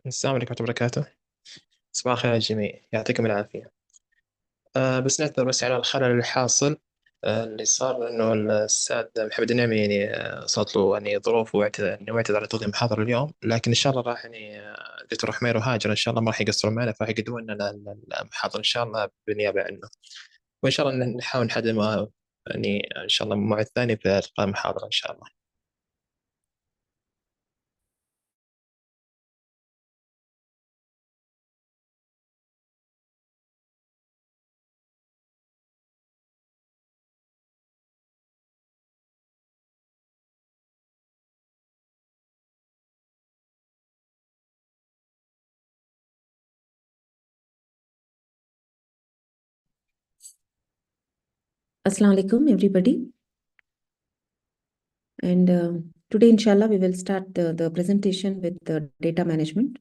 السلام عليكم ورحمة الله وبركاته. صباح الخير على الجميع، يعطيكم العافية. بس نعتذر بس على الخلل الحاصل. اللي صار إنه الأستاذ محمد النعمي يعني صارت له يعني ظروف واعتذر على تقديم المحاضرة اليوم، لكن إن شاء الله راح يعني دكتور حمير وهاجر إن شاء الله ما راح يقصروا معنا، فراح يقدمون لنا المحاضرة إن شاء الله بالنيابة عنه. وإن شاء الله نحاول نحدد يعني إن شاء الله الموعد الثاني في إلقاء المحاضرة إن شاء الله. Assalamu alaikum, everybody. And today, inshallah, we will start the presentation with the data management.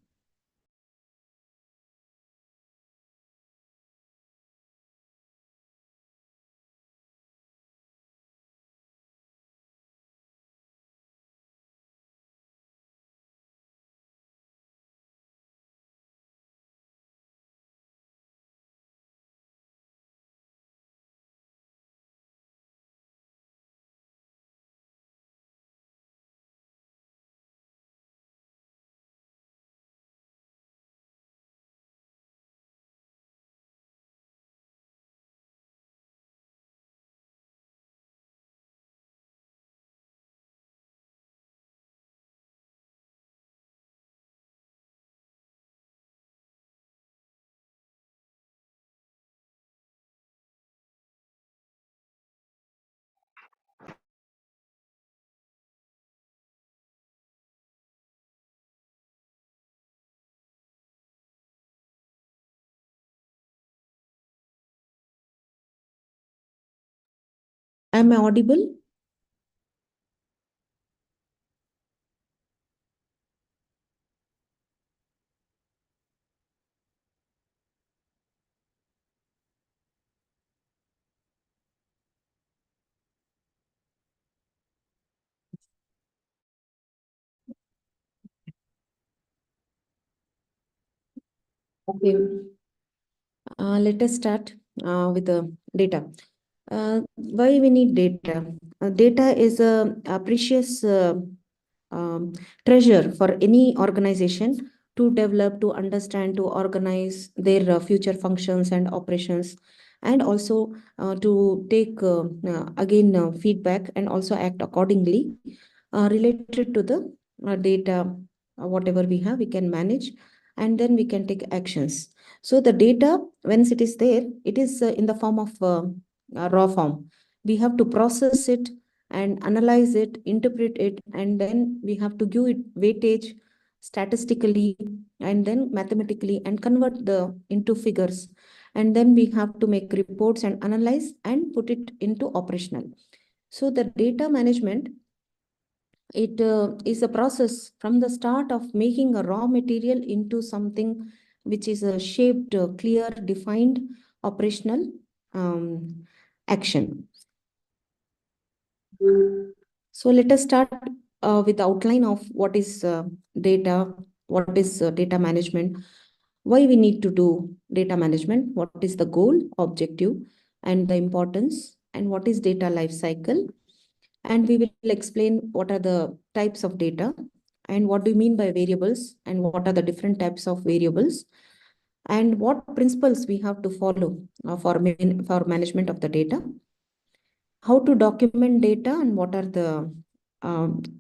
Am I audible? Okay. Let us start with the data. Why we need data? Data is a precious treasure for any organization to develop, to understand, to organize their future functions and operations, and also to take again feedback and also act accordingly related to the data. Whatever we have, we can manage, and then we can take actions. So the data, once it is there, it is in the form of raw form. We have to process it and analyze it, interpret it, and then we have to give it weightage statistically and then mathematically and convert the into figures. And then we have to make reports and analyze and put it into operational. So the data management, it is a process from the start of making a raw material into something which is a shaped, clear, defined operational action. So let us start with the outline of what is data, what is data management, why we need to do data management, what is the goal, objective, and the importance, and what is data life cycle. And we will explain what are the types of data and what do you mean by variables and what are the different types of variables and what principles we have to follow for management of the data, how to document data and what are the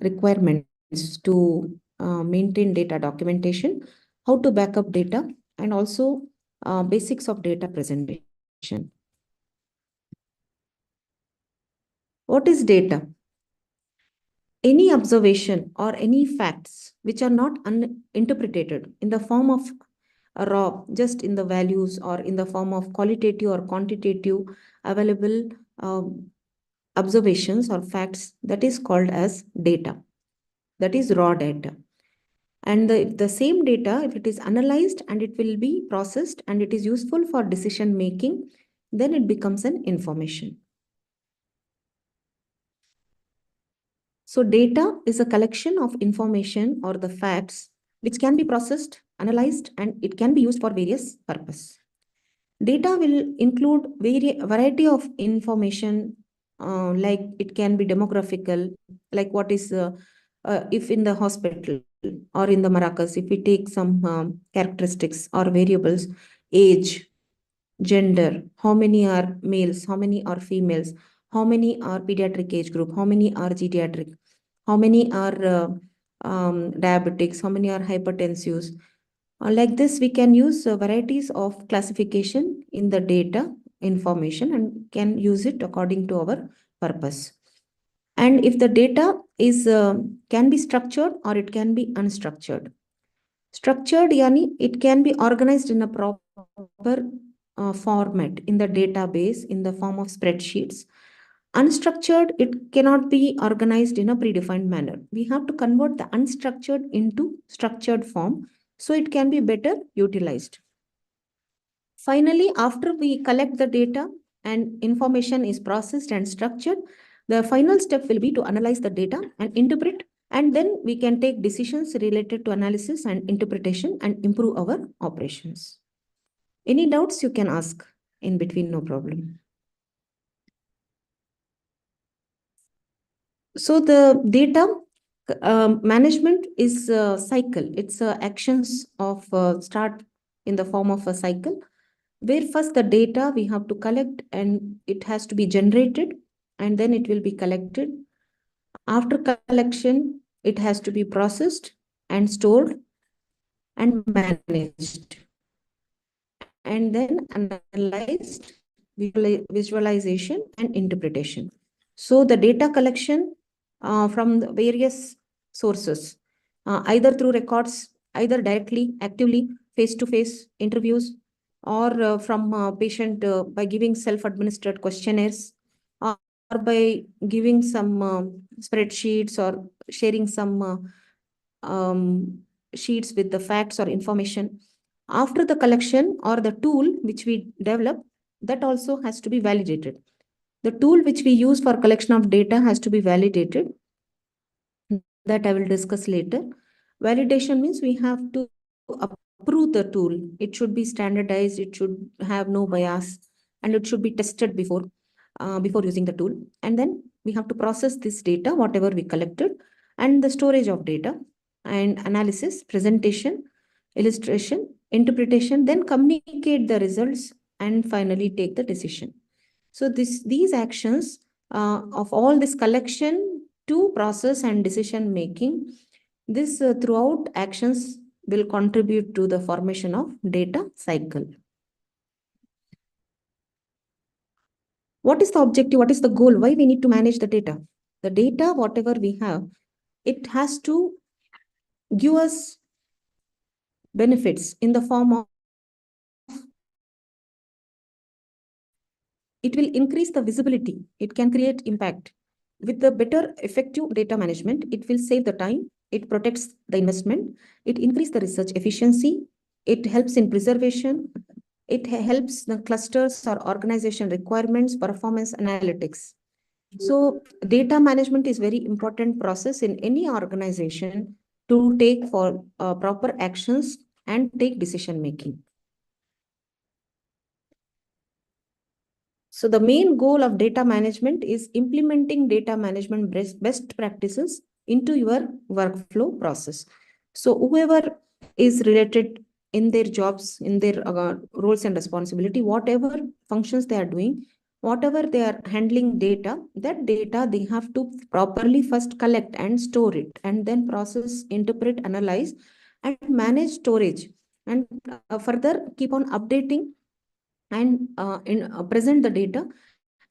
requirements to maintain data documentation, how to back up data, and also basics of data presentation. What is data? Any observation or any facts which are not interpreted in the form of raw, just in the values or in the form of qualitative or quantitative available observations or facts, that is called as data. That is raw data. And the same data, if it is analyzed and it will be processed and it is useful for decision making, then it becomes an information. So data is a collection of information or the facts which can be processed, analyzed, and it can be used for various purposes. Data will include variety of information, like it can be demographical, like what is if in the hospital or in the Maracas, if we take some characteristics or variables, age, gender, how many are males, how many are females, how many are pediatric age group, how many are geriatric, how many are diabetics, how many are hypertensives. Like this, we can use varieties of classification in the data information and can use it according to our purpose. And if the data is can be structured or it can be unstructured. Structured, yani it can be organized in a proper format in the database in the form of spreadsheets. Unstructured, it cannot be organized in a predefined manner. We have to convert the unstructured into structured form so it can be better utilized. Finally, after we collect the data and information is processed and structured, the final step will be to analyze the data and interpret, and then we can take decisions related to analysis and interpretation and improve our operations. Any doubts you can ask in between, no problem. So the data management is a cycle. It's actions of start in the form of a cycle, where first the data we have to collect and it has to be generated, and then it will be collected. After collection, it has to be processed and stored and managed, and then analyzed, visualization and interpretation. So the data collection from the various sources, either through records, either directly, actively, face-to-face interviews, or from patient by giving self-administered questionnaires, or by giving some spreadsheets or sharing some sheets with the facts or information. After the collection or the tool which we develop, that also has to be validated. The tool which we use for collection of data has to be validated. That I will discuss later. Validation means we have to approve the tool. It should be standardized, it should have no bias, and it should be tested before using the tool. And then we have to process this data, whatever we collected, and the storage of data, and analysis, presentation, illustration, interpretation, then communicate the results, and finally take the decision. So these actions of all this collection to process and decision making, this throughout actions will contribute to the formation of data cycle. What is the objective? What is the goal? Why we need to manage the data? The data, whatever we have, it has to give us benefits in the form of, it will increase the visibility. It can create impact. With the better effective data management, it will save the time. It protects the investment. It increases the research efficiency. It helps in preservation. It helps the clusters or organization requirements, performance analytics. So data management is very important process in any organization to take for proper actions and take decision making. So the main goal of data management is implementing data management best practices into your workflow process. So whoever is related in their jobs, in their roles and responsibility, whatever functions they are doing, whatever they are handling data, that data they have to properly first collect and store it, and then process, interpret, analyze, and manage storage, and further keep on updating and present the data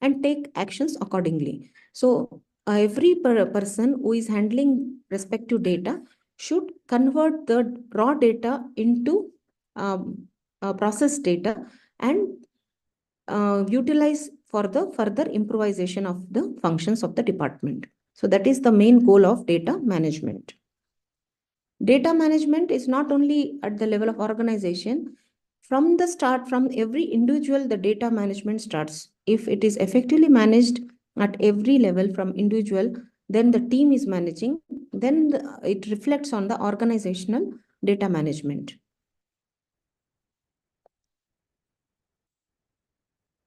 and take actions accordingly. So every person who is handling respective data should convert the raw data into processed data and utilize for the further improvisation of the functions of the department. So that is the main goal of data management. Data management is not only at the level of organization. From the start, from every individual, the data management starts. If it is effectively managed at every level from individual, then the team is managing, then it reflects on the organizational data management.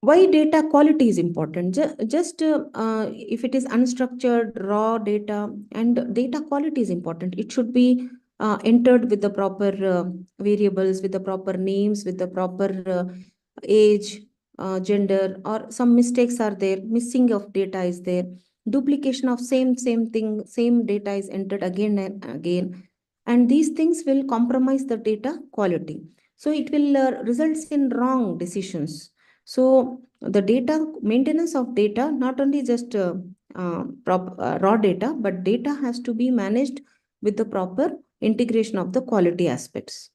Why data quality is important? Just if it is unstructured, raw data, and data quality is important. It should be entered with the proper variables, with the proper names, with the proper age, gender, or some mistakes are there, missing of data is there, duplication of same thing, same data is entered again and again, and these things will compromise the data quality. So it will results in wrong decisions. So the data maintenance of data, not only just raw data, but data has to be managed with the proper integration of the quality aspects.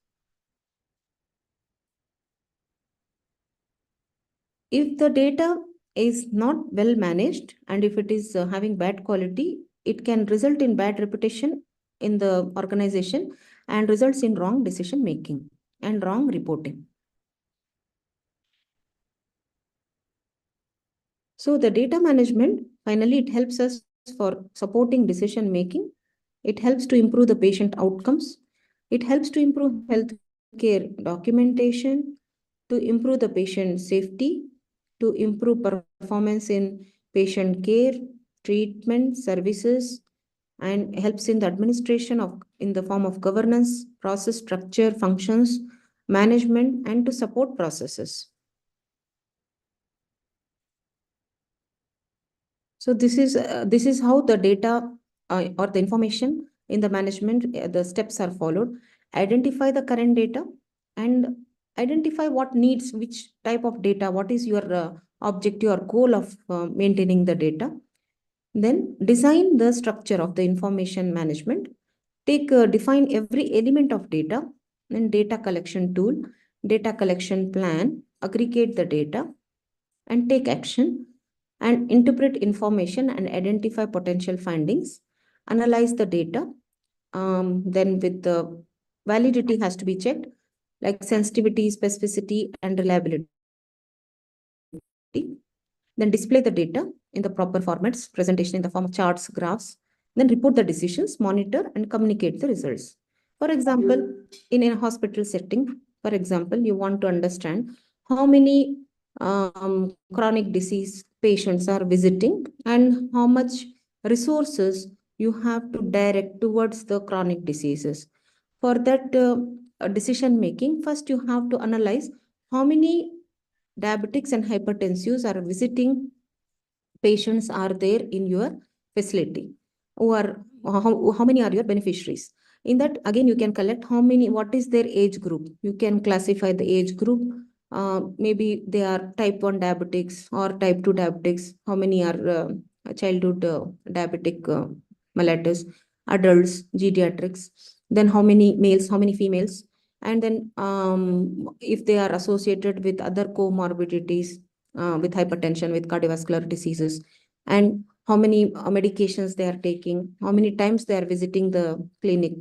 If the data is not well managed and if it is having bad quality, it can result in bad reputation in the organization and results in wrong decision making and wrong reporting. So the data management, finally, it helps us for supporting decision making. It helps to improve the patient outcomes. It helps to improve healthcare documentation, to improve the patient safety, to improve performance in patient care, treatment, services, and helps in the administration of in the form of governance, process structure, functions, management, and to support processes. So this is how the data or the information in the management, the steps are followed. Identify the current data and identify what needs, which type of data, what is your objective or goal of maintaining the data. Then design the structure of the information management. Define every element of data, then data collection tool, data collection plan, aggregate the data, and take action and interpret information and identify potential findings, analyze the data. Then with the validity has to be checked, like sensitivity, specificity, and reliability. Then display the data in the proper formats, presentation in the form of charts, graphs, then report the decisions, monitor, and communicate the results. For example, in a hospital setting, for example, you want to understand how many chronic disease patients are visiting and how much resources you have to direct towards the chronic diseases. For that decision making, first you have to analyze how many diabetics and hypertensives are visiting patients are there in your facility, or how many are your beneficiaries. In that, again, you can collect how many, what is their age group. You can classify the age group. Maybe they are type 1 diabetics or type 2 diabetics. How many are childhood diabetic mellitus, adults, geriatrics. Then how many males, how many females. And then if they are associated with other comorbidities, with hypertension, with cardiovascular diseases, and how many medications they are taking, how many times they are visiting the clinic,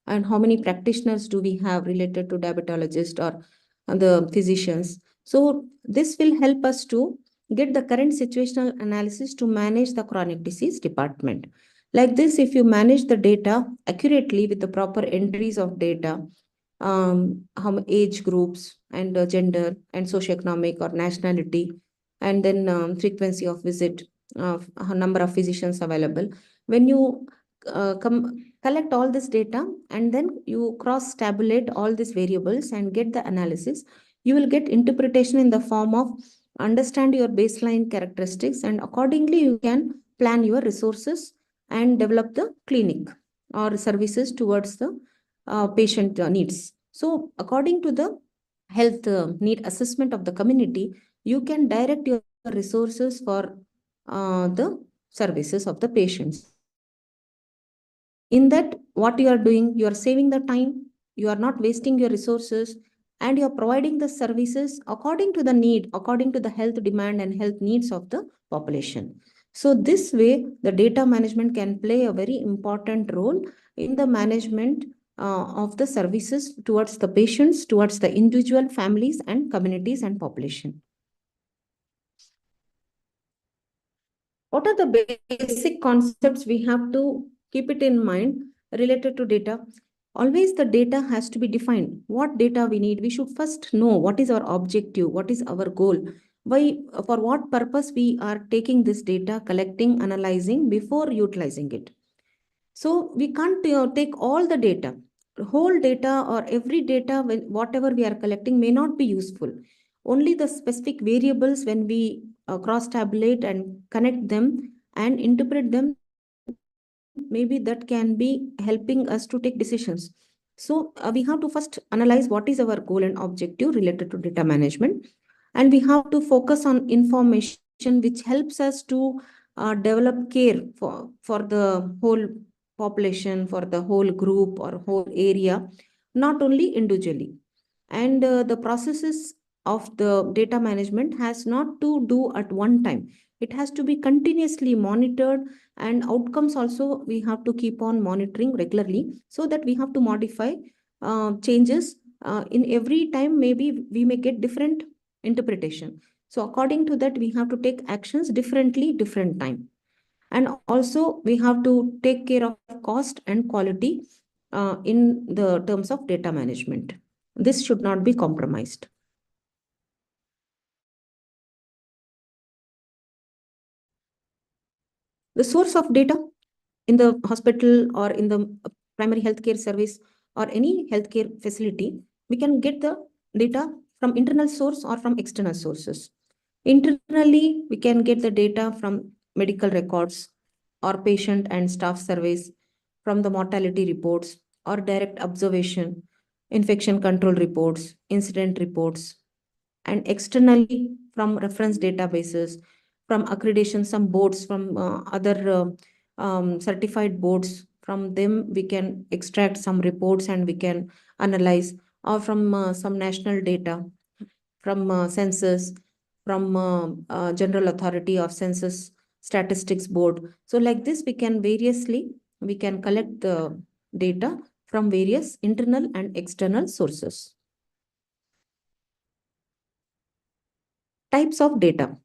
and how many practitioners do we have related to diabetologist or the physicians. So this will help us to get the current situational analysis to manage the chronic disease department. Like this, if you manage the data accurately with the proper entries of data, how age groups and gender and socioeconomic or nationality, and then frequency of visit, number of physicians available. When you collect all this data and then you cross tabulate all these variables and get the analysis, you will get interpretation in the form of understand your baseline characteristics, and accordingly you can plan your resources and develop the clinic or services towards the patient needs. So according to the health need assessment of the community, you can direct your resources for the services of the patients. In that, what you are doing, you are saving the time, you are not wasting your resources, and you are providing the services according to the need, according to the health demand and health needs of the population. So this way, the data management can play a very important role in the management of the services towards the patients, towards the individual families and communities and population. What are the basic concepts we have to keep it in mind related to data? Always the data has to be defined. What data we need? We should first know what is our objective, what is our goal, why, for what purpose we are taking this data, collecting, analyzing before utilizing it. So we can't take all the data. Whole data or every data, whatever we are collecting may not be useful. Only the specific variables, when we cross tabulate and connect them and interpret them, maybe that can be helping us to take decisions. So we have to first analyze what is our goal and objective related to data management, and we have to focus on information which helps us to develop care for the whole population, for the whole group or whole area, not only individually. And the processes of the data management has not to do at one time. It has to be continuously monitored, and outcomes also we have to keep on monitoring regularly, so that we have to modify changes in every time. Maybe we may get different interpretation, so according to that we have to take actions differently different time. And also we have to take care of cost and quality in the terms of data management. This should not be compromised. The source of data in the hospital or in the primary healthcare service or any healthcare facility, we can get the data from internal source or from external sources. Internally, we can get the data from medical records or patient and staff surveys, from the mortality reports or direct observation, infection control reports, incident reports, and externally from reference databases, from accreditation, some boards, from other certified boards. From them, we can extract some reports and we can analyze, or from some national data, from census, from General Authority of Census Statistics Board. So like this, we can collect the data from various internal and external sources. Types of data.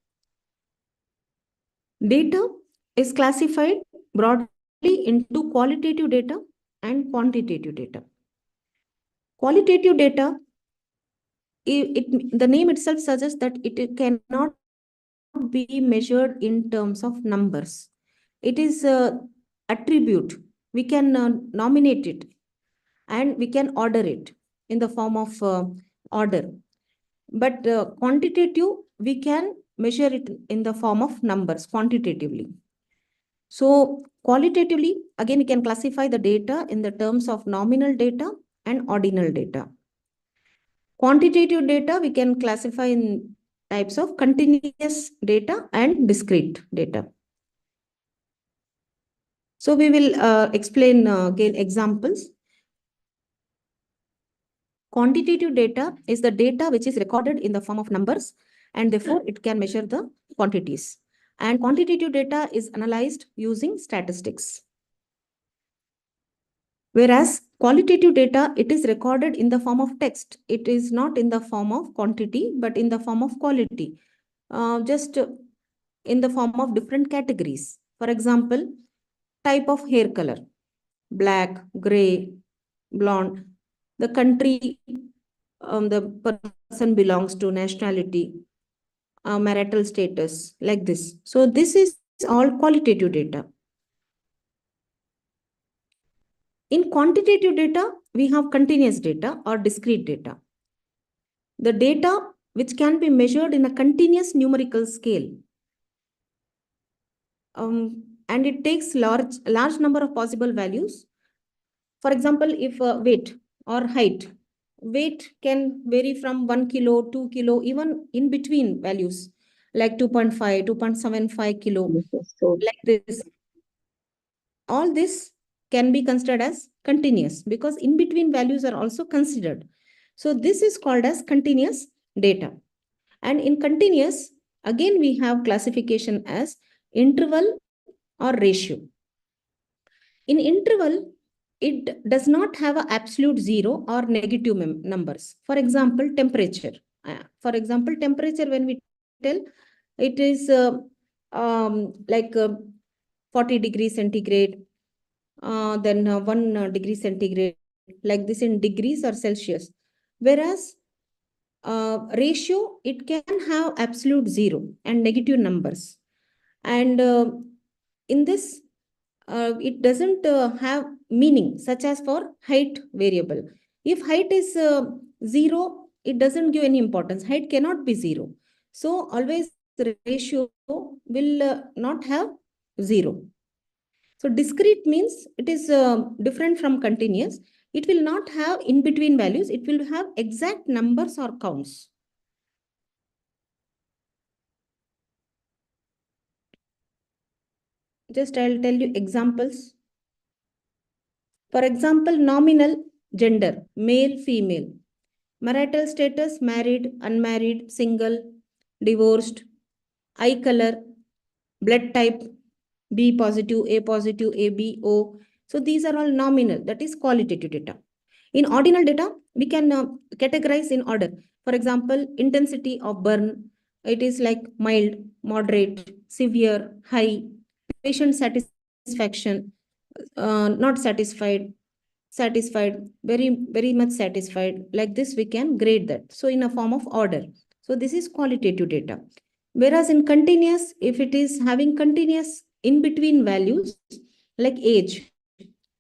Data is classified broadly into qualitative data and quantitative data. Qualitative data, the name itself suggests that it cannot be measured in terms of numbers. It is attribute. We can nominate it and we can order it in the form of order. But quantitative, we can measure it in the form of numbers quantitatively. So qualitatively, again, we can classify the data in the terms of nominal data and ordinal data. Quantitative data, we can classify in types of continuous data and discrete data. So we will explain again examples. Quantitative data is the data which is recorded in the form of numbers, and therefore it can measure the quantities. And quantitative data is analyzed using statistics. Whereas qualitative data, it is recorded in the form of text. It is not in the form of quantity, but in the form of quality, just in the form of different categories. For example, type of hair color, black, gray, blonde, the country the person belongs to, nationality, marital status, like this. So this is all qualitative data. In quantitative data, we have continuous data or discrete data. The data which can be measured in a continuous numerical scale. And it takes large number of possible values. For example, if weight or height, weight can vary from 1 kilo, 2 kilo, even in between values, like 2.5, 2.75 kilo, like this. All this can be considered as continuous because in between values are also considered. So this is called as continuous data. And in continuous, again, we have classification as interval or ratio. In interval, it does not have an absolute zero or negative numbers. For example, temperature. When we tell, it is like 40 degrees centigrade, then 1 degree centigrade, like this in degrees or Celsius. Whereas ratio, it can have absolute zero and negative numbers. And in this, it doesn't have meaning, such as for height variable. If height is zero, it doesn't give any importance. Height cannot be zero. So always the ratio will not have zero. So discrete means it is different from continuous. It will not have in between values. It will have exact numbers or counts. Just I'll tell you examples. For example, nominal gender, male, female. Marital status, married, unmarried, single, divorced. Eye color, blood type, B positive, AB, O. So these are all nominal, that is qualitative data. In ordinal data, we can categorize in order. For example, intensity of burn, it is like mild, moderate, severe, high, patient satisfaction, not satisfied, satisfied, very much satisfied. Like this, we can grade that. So in a form of order. So this is qualitative data. Whereas in continuous, if it is having continuous in between values, like age,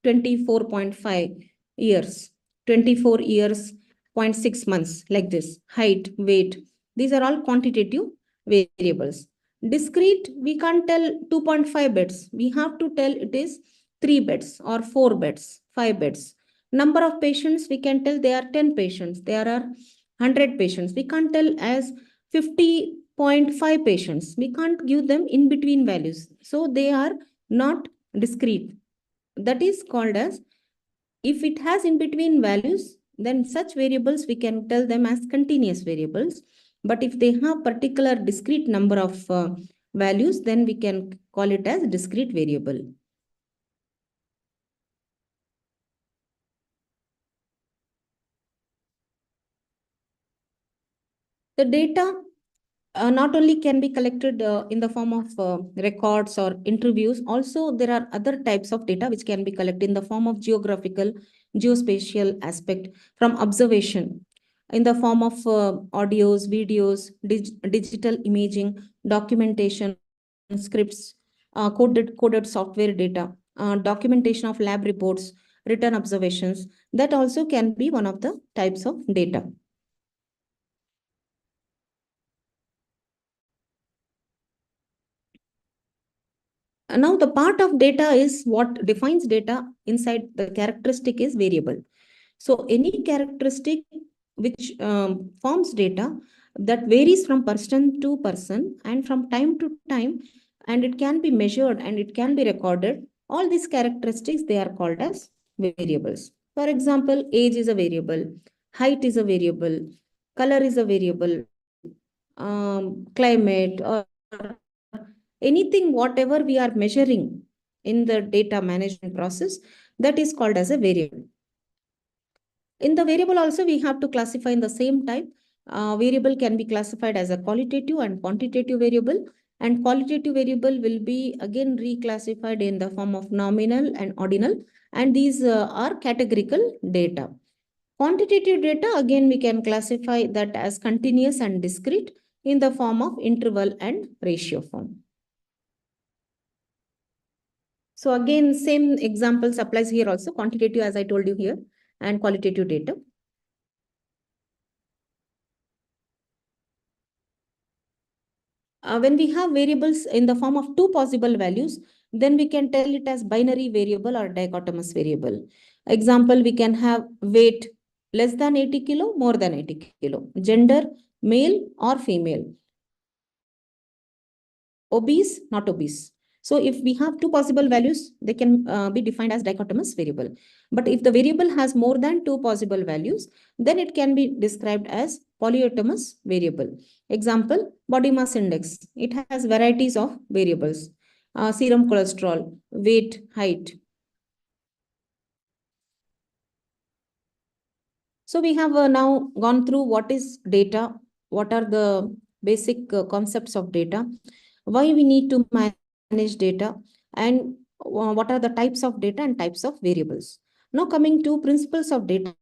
24.5 years, 24 years, 0.6 months, like this, height, weight, these are all quantitative variables. Discrete, we can't tell 2.5 beds. We have to tell it is 3 beds or 4 beds, 5 beds. Number of patients, we can tell there are 10 patients. There are 100 patients. We can't tell as 50.5 patients. We can't give them in between values. So they are not discrete. That is called as, if it has in between values, then such variables we can tell them as continuous variables. But if they have particular discrete number of values, then we can call it as discrete variable. The data not only can be collected in the form of records or interviews, also there are other types of data which can be collected in the form of geographical, geospatial aspect from observation, in the form of audios, videos, digital imaging, documentation, scripts, coded software data, documentation of lab reports, written observations. That also can be one of the types of data. Now the part of data is what defines data. Inside the characteristic is variable. So any characteristic which forms data, that varies from person to person and from time to time, and it can be measured and it can be recorded. All these characteristics, they are called as variables. For example, age is a variable, height is a variable, color is a variable, climate, or anything, whatever we are measuring in the data management process, that is called as a variable. In the variable also, we have to classify in the same type. Variable can be classified as a qualitative and quantitative variable, and qualitative variable will be again reclassified in the form of nominal and ordinal, and these are categorical data. Quantitative data, again, we can classify that as continuous and discrete in the form of interval and ratio form. So again, same examples applies here also, quantitative as I told you here, and qualitative data. When we have variables in the form of two possible values, then we can tell it as binary variable or dichotomous variable. Example, we can have weight less than 80 kilo, more than 80 kilo, gender, male or female, obese, not obese. So if we have two possible values, they can be defined as dichotomous variable. But if the variable has more than two possible values, then it can be described as polyautomous variable. Example, body mass index. It has varieties of variables. Serum cholesterol, weight, height. So we have now gone through what is data, what are the basic concepts of data, why we need to manage data, and what are the types of data and types of variables. Now coming to principles of data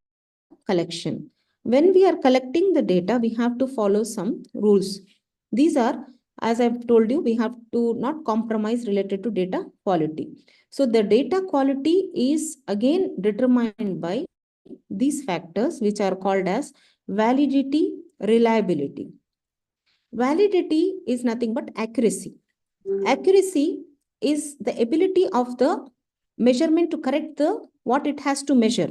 collection. When we are collecting the data, we have to follow some rules. These are, as I've told you, we have to not compromise related to data quality. So the data quality is again determined by these factors, which are called as validity, reliability. Validity is nothing but accuracy. Accuracy is the ability of the measurement to correct the what it has to measure.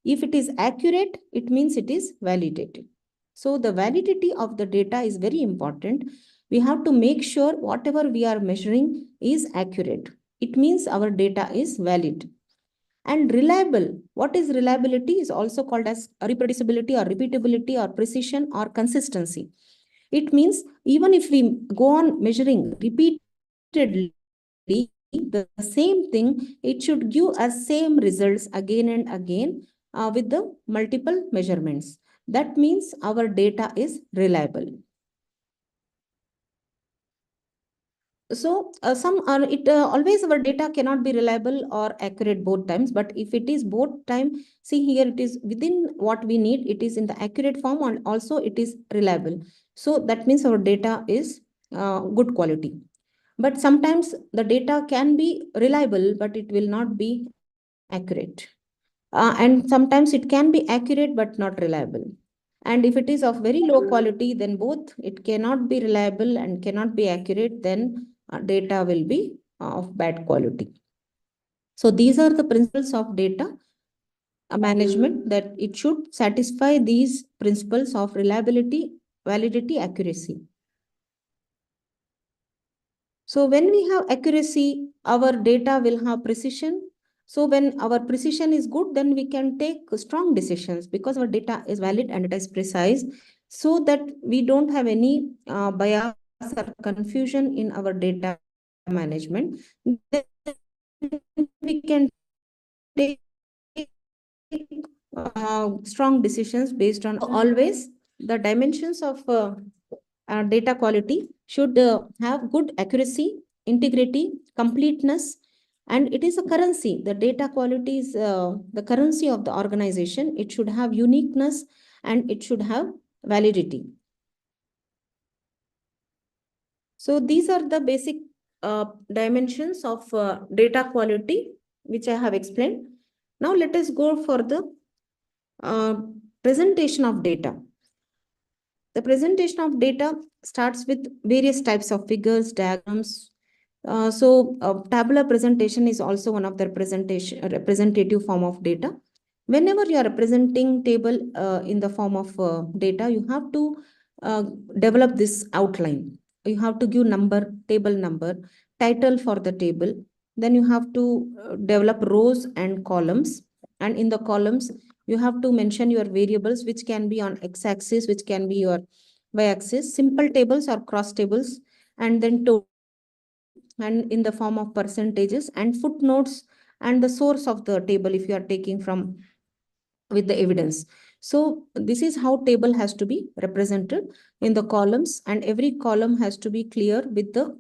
If it is accurate, it means it is validated. So the validity of the data is very important. We have to make sure whatever we are measuring is accurate. It means our data is valid. And reliable. What is reliability is also called as reproducibility or repeatability or precision or consistency. It means even if we go on measuring repeatedly the same thing, it should give us same results again and again with the multiple measurements. That means our data is reliable. So some are always our data cannot be reliable or accurate both times, but if it is both time, see here it is within what we need, it is in the accurate form and also it is reliable. So that means our data is good quality. But sometimes the data can be reliable, but it will not be accurate. And sometimes it can be accurate but not reliable. And if it is of very low quality, then both it cannot be reliable and cannot be accurate, then data will be of bad quality. So these are the principles of data management, that it should satisfy these principles of reliability, validity, accuracy. So when we have accuracy, our data will have precision. So when our precision is good, then we can take strong decisions because our data is valid and it is precise, so that we don't have any bias or confusion in our data management. Then we can take strong decisions based on always the dimensions of data quality should have good accuracy, integrity, completeness, and it is a currency. The data quality is the currency of the organization. It should have uniqueness and it should have validity. So these are the basic dimensions of data quality, which I have explained. Now let us go for the presentation of data. The presentation of data starts with various types of figures, diagrams. Tabular presentation is also one of the representative form of data. Whenever you are representing table in the form of data, you have to uh, develop this outline. You have to give number, table number, title for the table. Then you have to develop rows and columns. And in the columns, you have to mention your variables, which can be on x-axis, which can be your y-axis, simple tables or cross tables, and then and in the form of percentages and footnotes and the source of the table if you are taking from with the evidence. So this is how table has to be represented in the columns, and every column has to be clear with the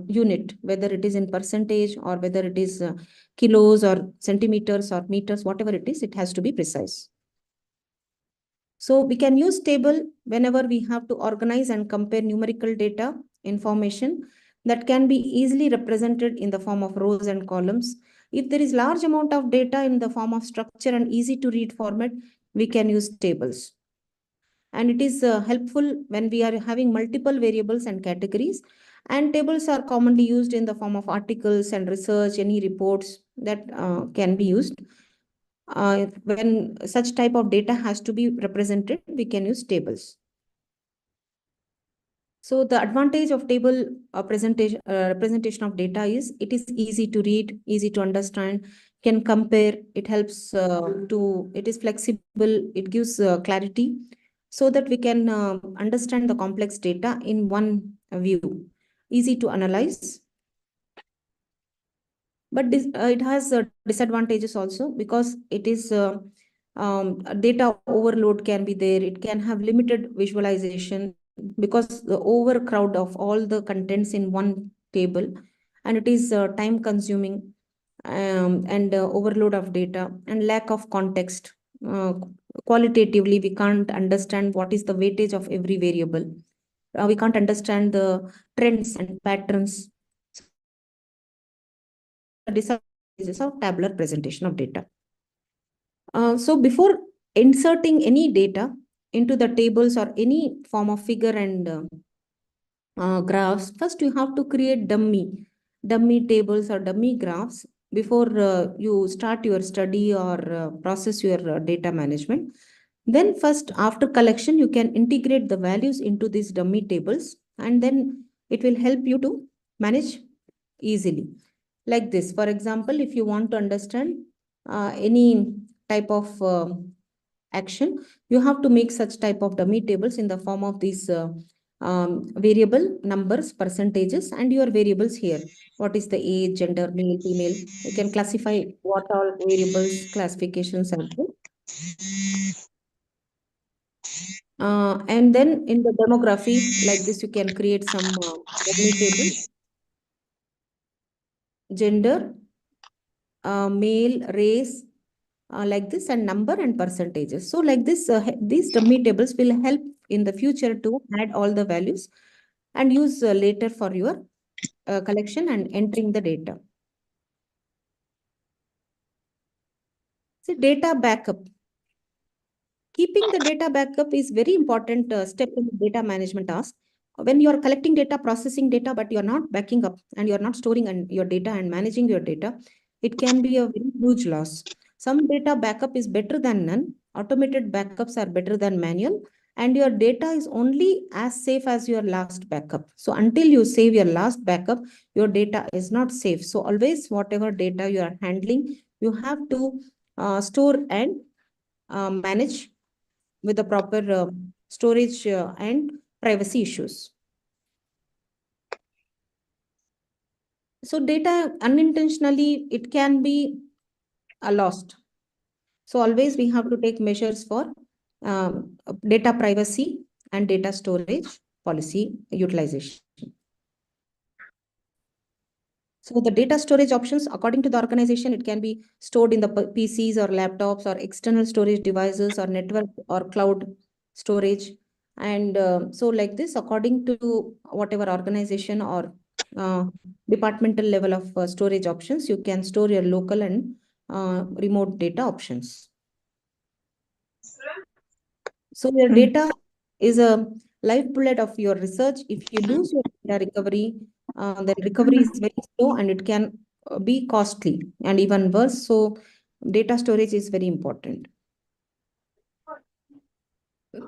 unit, whether it is in percentage or whether it is kilos or centimeters or meters, whatever it is, it has to be precise. So we can use table whenever we have to organize and compare numerical data information that can be easily represented in the form of rows and columns. If there is large amount of data in the form of structure and easy to read format, we can use tables. And it is helpful when we are having multiple variables and categories. And tables are commonly used in the form of articles and research, any reports that can be used. When such type of data has to be represented, we can use tables. So the advantage of table representation of data is it is easy to read, easy to understand, can compare, it helps it is flexible, it gives clarity, so that we can understand the complex data in one view, easy to analyze. But it has disadvantages also, because it is data overload can be there. It can have limited visualization because the overcrowd of all the contents in one table, and it is time consuming. and overload of data and lack of context. Qualitatively, we can't understand what is the weightage of every variable. We can't understand the trends and patterns. Disadvantages of tabular presentation of data. So before inserting any data into the tables or any form of figure and graphs, first you have to create dummy tables or dummy graphs before you start your study or process your data management. Then first, after collection, you can integrate the values into these dummy tables, and then it will help you to manage easily. Like this, for example, if you want to understand any type of action, you have to make such type of dummy tables in the form of these variable numbers, percentages, and your variables here. What is the age, gender, male, female? You can classify what all variables, classifications are there. And then in the demography, like this, you can create some dummy table. Gender, male, race, like this, and number and percentages. So like this, these dummy tables will help in the future to add all the values and use later for your collection and entering the data. So data backup. Keeping the data backup is very important step in data management task. When you are collecting data, processing data, but you are not backing up and you are not storing your data and managing your data, it can be a very huge loss. Some data backup is better than none. Automated backups are better than manual. And your data is only as safe as your last backup. So until you save your last backup, your data is not safe. So always, whatever data you are handling, you have to store and manage with the proper storage and privacy issues. So data unintentionally, it can be lost. So always we have to take measures for data privacy and data storage policy utilization. So the data storage options, according to the organization, it can be stored in the PCs or laptops or external storage devices or network or cloud storage. And so like this, according to whatever organization or uh, departmental level of storage options, you can store your local and remote data options. So your data is a lifeblood of your research. If you lose your data recovery, then recovery is very slow and it can be costly and even worse. So data storage is very important.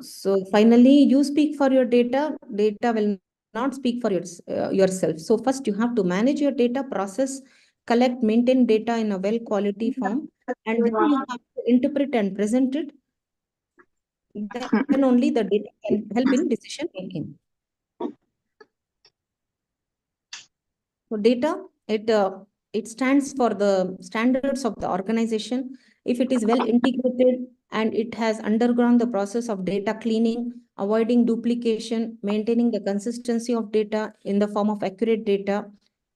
So finally, you speak for your data. Data will not speak for yourself. So first you have to manage your data, process, collect, maintain data in a well quality form, and then you have to interpret and present it. Then only the data can help in decision making. So data, it stands for the standards of the organization. If it is well integrated and it has undergone the process of data cleaning, avoiding duplication, maintaining the consistency of data in the form of accurate data,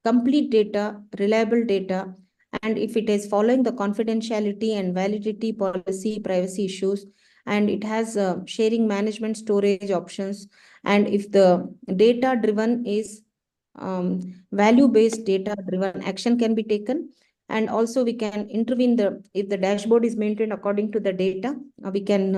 complete data, reliable data, and if it is following the confidentiality and validity policy, privacy issues, and it has sharing management storage options, and if the data driven is value-based data driven action can be taken. And also we can intervene if the dashboard is maintained according to the data, we can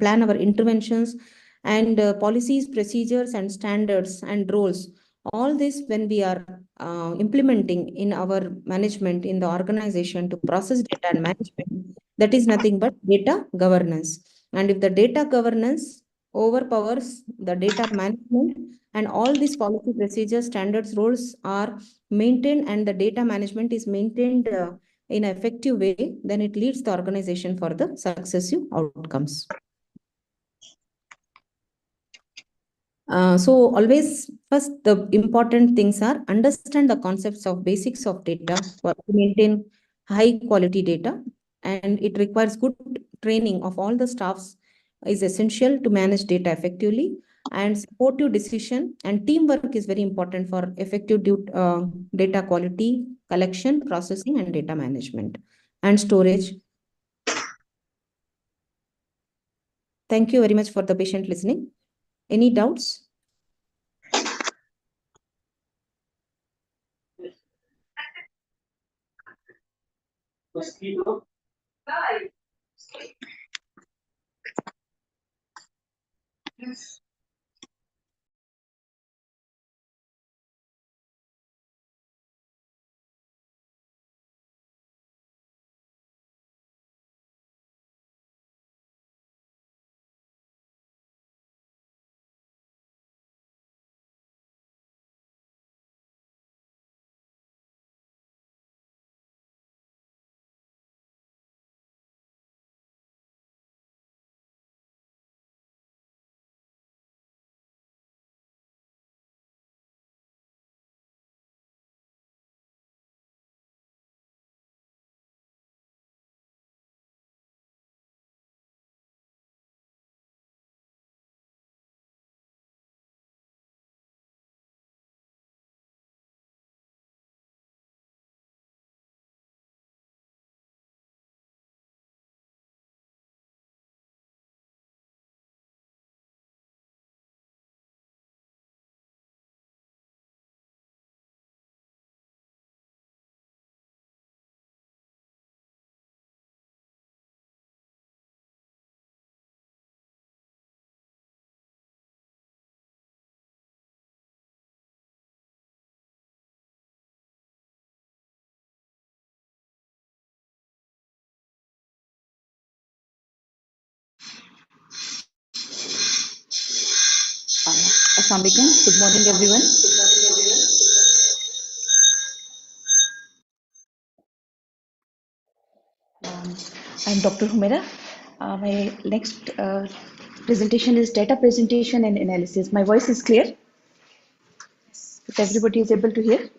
plan our interventions and policies, procedures and standards and roles. All this when we are implementing in our management in the organization to process data and management, that is nothing but data governance. And if the data governance overpowers the data management, and all these policy procedures, standards, rules are maintained and the data management is maintained in an effective way, then it leads the organization for the successive outcomes. So always first the important things are understand the concepts of basics of data to maintain high quality data, and it requires good training of all the staffs is essential to manage data effectively. and supportive decision and teamwork is very important for effective data quality, collection, processing, and data management and storage. Thank you very much for the patient listening. Any doubts? Assalamu alaikum. Good morning, everyone. I'm Dr. Humera. My next presentation is data presentation and analysis. My voice is clear. If everybody is able to hear.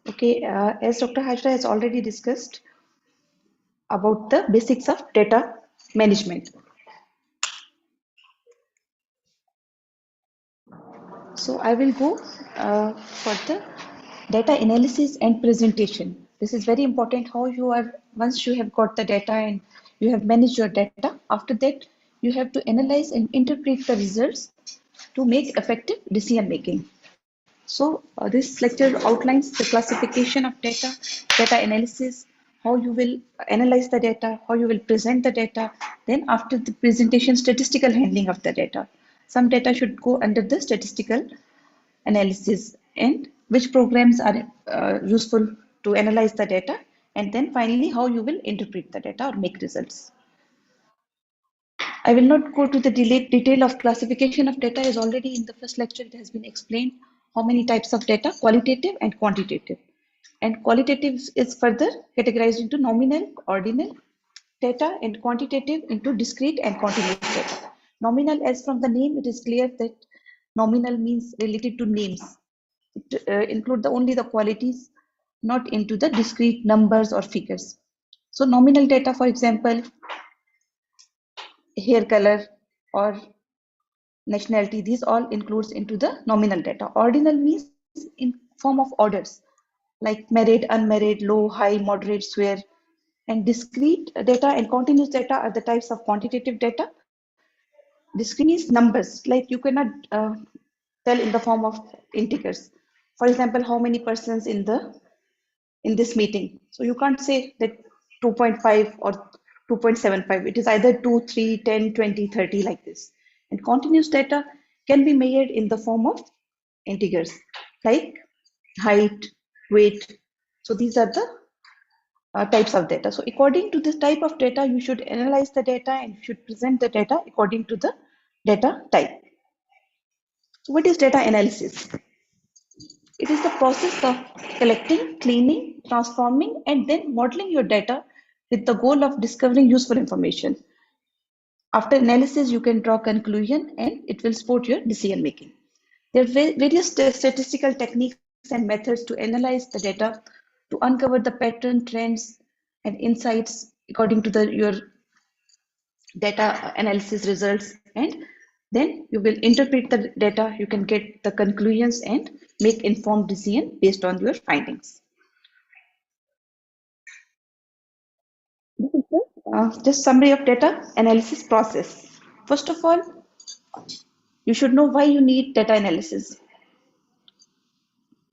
Okay, as Dr. Hajra has already discussed about the basics of data management. So I will go for the data analysis and presentation. This is very important how you are, once you have got the data and you have managed your data, after that you have to analyze and interpret the results to make effective decision making. So this lecture outlines the classification of data, data analysis, how you will analyze the data, how you will present the data, then after the presentation, statistical handling of the data. Some data should go under the statistical analysis and which programs are useful to analyze the data, and then finally how you will interpret the data or make results. I will not go to the detail of classification of data, as already in the first lecture it has been explained how many types of data, qualitative and quantitative. And qualitative is further categorized into nominal, ordinal data, and quantitative into discrete and continuous data. Nominal, as from the name, it is clear that nominal means related to names. It include only the qualities, not into the discrete numbers or figures. So nominal data, for example, hair color or nationality, these all includes into the nominal data. Ordinal means in form of orders like married, unmarried, low, high, moderate, square. And discrete data and continuous data are the types of quantitative data. Discrete means numbers, like you cannot tell in the form of integers. For example, how many persons in this meeting. So you can't say that 2.5 or 2.75. It is either 2, 3, 10, 20, 30 like this. And continuous data can be measured in the form of integers like height, weight. So these are the types of data. So according to this type of data, you should analyze the data and you should present the data according to the data type. So what is data analysis? It is the process of collecting, cleaning, transforming, and then modeling your data with the goal of discovering useful information. After analysis, you can draw conclusion and it will support your decision making. There are various statistical techniques and methods to analyze the data, to uncover the pattern, trends, and insights according to your data analysis results. And then you will interpret the data, you can get the conclusions and make informed decision based on your findings. This is just summary of data analysis process. First of all, you should know why you need data analysis.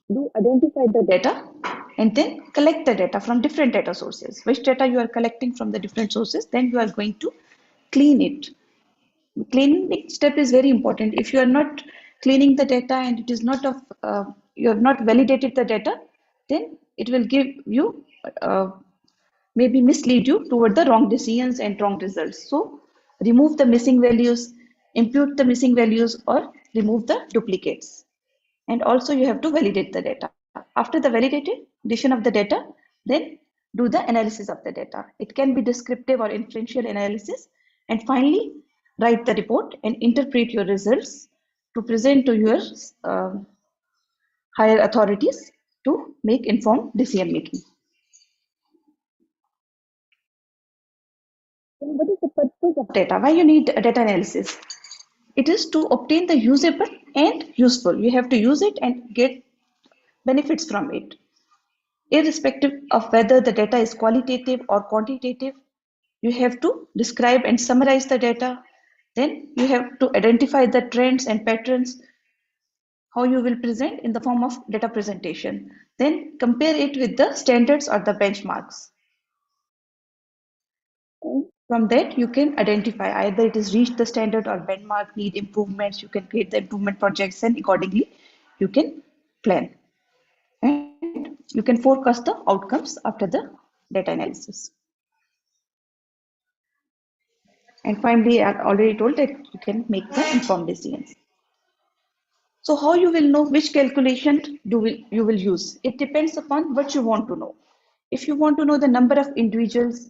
You identify the data and then collect the data from different data sources. Which data you are collecting from the different sources, then you are going to clean it. Cleaning step is very important. If you are not cleaning the data and it is not of you have not validated the data, then it will give you maybe mislead you toward the wrong decisions and wrong results. So remove the missing values, impute the missing values, or remove the duplicates. And also you have to validate the data. After the validation of the data, then do the analysis of the data. It can be descriptive or inferential analysis. And finally, write the report and interpret your results to present to your higher authorities to make informed decision making. What is the purpose of data? Why you need data analysis? It is to obtain the usable and useful. You have to use it and get benefits from it. Irrespective of whether the data is qualitative or quantitative, you have to describe and summarize the data. Then you have to identify the trends and patterns, how you will present in the form of data presentation. Then compare it with the standards or the benchmarks. From that, you can identify either it is reached the standard or benchmark, need improvements. You can create the improvement projects and accordingly you can plan. And you can forecast the outcomes after the data analysis. And finally, I already told that you can make the informed decisions. So how you will know which calculation you will use? It depends upon what you want to know. If you want to know the number of individuals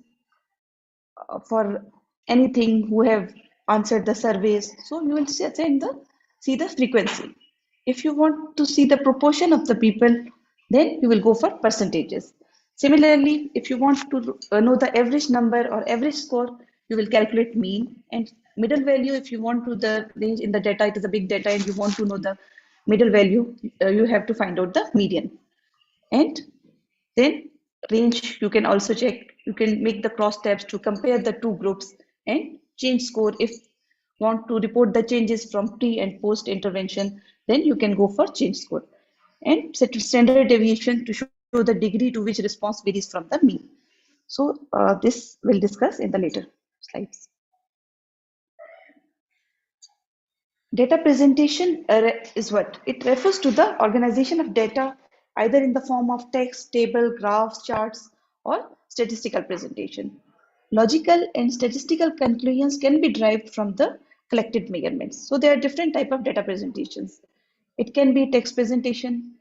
for anything who have answered the surveys, so you will see the frequency. If you want to see the proportion of the people, then you will go for percentages. Similarly, if you want to know the average number or average score, you will calculate mean. And middle value, if you want to the range in the data, it is a big data and you want to know the middle value, you have to find out the median. And then range, you can also check, you can make the cross tabs to compare the two groups and change score. If want to report the changes from pre and post intervention, then you can go for change score. And set standard deviation to show the degree to which response varies from the mean. So this we'll discuss in the later slides. Data presentation is what? It refers to the organization of data either in the form of text, table, graphs, charts, or statistical presentation. Logical and statistical conclusions can be derived from the collected measurements. So there are different types of data presentations. It can be text presentation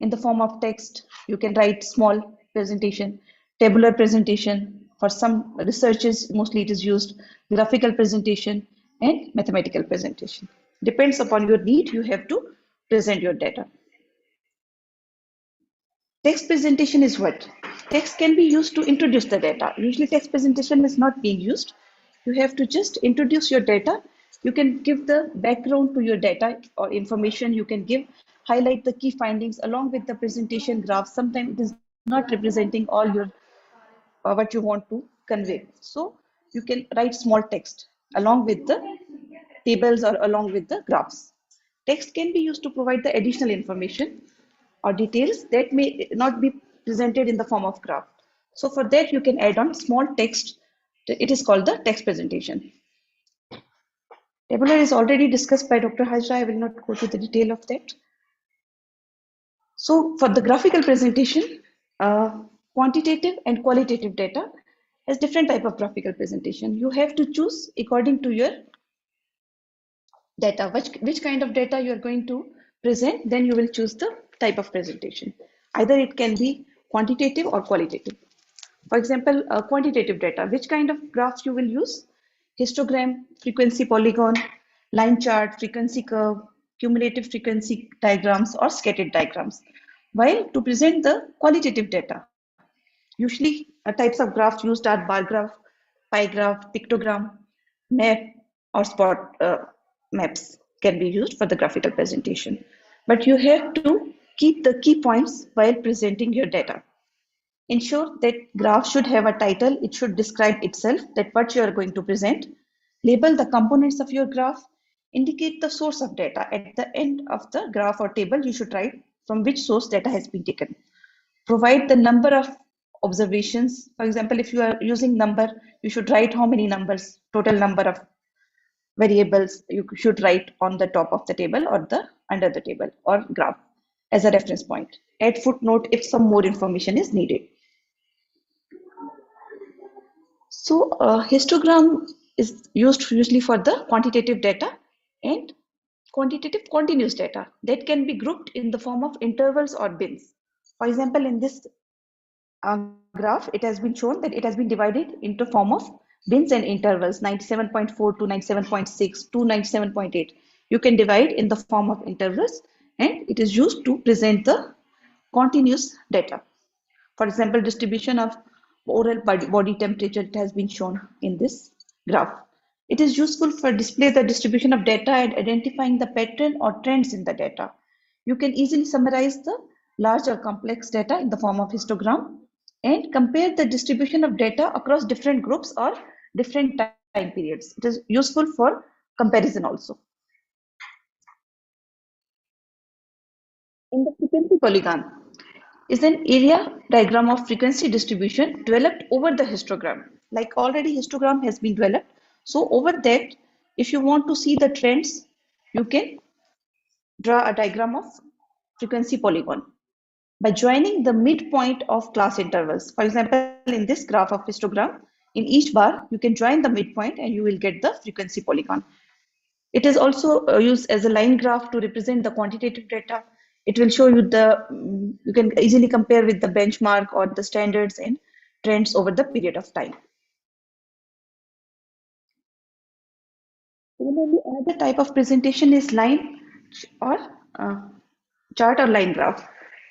in the form of text. You can write small presentation, tabular presentation. For some researches, mostly it is used graphical presentation and mathematical presentation. Depends upon your need, you have to present your data. Text presentation is what? Text can be used to introduce the data. Usually text presentation is not being used. You have to just introduce your data. You can give the background to your data or information. You can highlight the key findings along with the presentation graph. Sometimes it is not representing all your what you want to convey. So you can write small text along with the tables or along with the graphs. Text can be used to provide the additional information or details that may not be presented in the form of graph. So for that, you can add on small text. It is called the text presentation. Tabular is already discussed by Dr. Hajra. I will not go to the detail of that. So for the graphical presentation, quantitative and qualitative data has different type of graphical presentation. You have to choose according to your data, which kind of data you are going to present, then you will choose the type of presentation. Either it can be quantitative or qualitative. For example, quantitative data, which kind of graphs you will use? Histogram, frequency polygon, line chart, frequency curve, cumulative frequency diagrams, or scattered diagrams. While to present the qualitative data, usually types of graphs used are bar graph, pie graph, pictogram, map, or spot maps can be used for the graphical presentation. But you have to keep the key points while presenting your data. Ensure that graph should have a title. It should describe itself, that what you are going to present. Label the components of your graph. Indicate the source of data. At the end of the graph or table, you should write from which source data has been taken. Provide the number of observations. For example, if you are using number, you should write how many numbers, total number of variables you should write on the top of the table or the under the table or graph as a reference point. Add footnote if some more information is needed. So histogram is used usually for the quantitative data and quantitative continuous data that can be grouped in the form of intervals or bins. For example, in this graph, it has been shown that it has been divided into form of bins and intervals, 97.4 to 97.6 to 97.8. You can divide in the form of intervals, and it is used to present the continuous data. For example, distribution of oral body temperature has been shown in this graph. It is useful for display the distribution of data and identifying the pattern or trends in the data. You can easily summarize the large or complex data in the form of histogram and compare the distribution of data across different groups or different time periods. It is useful for comparison also. In the frequency polygon is an area diagram of frequency distribution developed over the histogram. Like already histogram has been developed. So over that, if you want to see the trends, you can draw a diagram of frequency polygon by joining the midpoint of class intervals. For example, in this graph of histogram, in each bar, you can join the midpoint and you will get the frequency polygon. It is also used as a line graph to represent the quantitative data. It will show you you can easily compare with the benchmark or the standards and trends over the period of time. Similarly, another type of presentation is line or chart or line graph.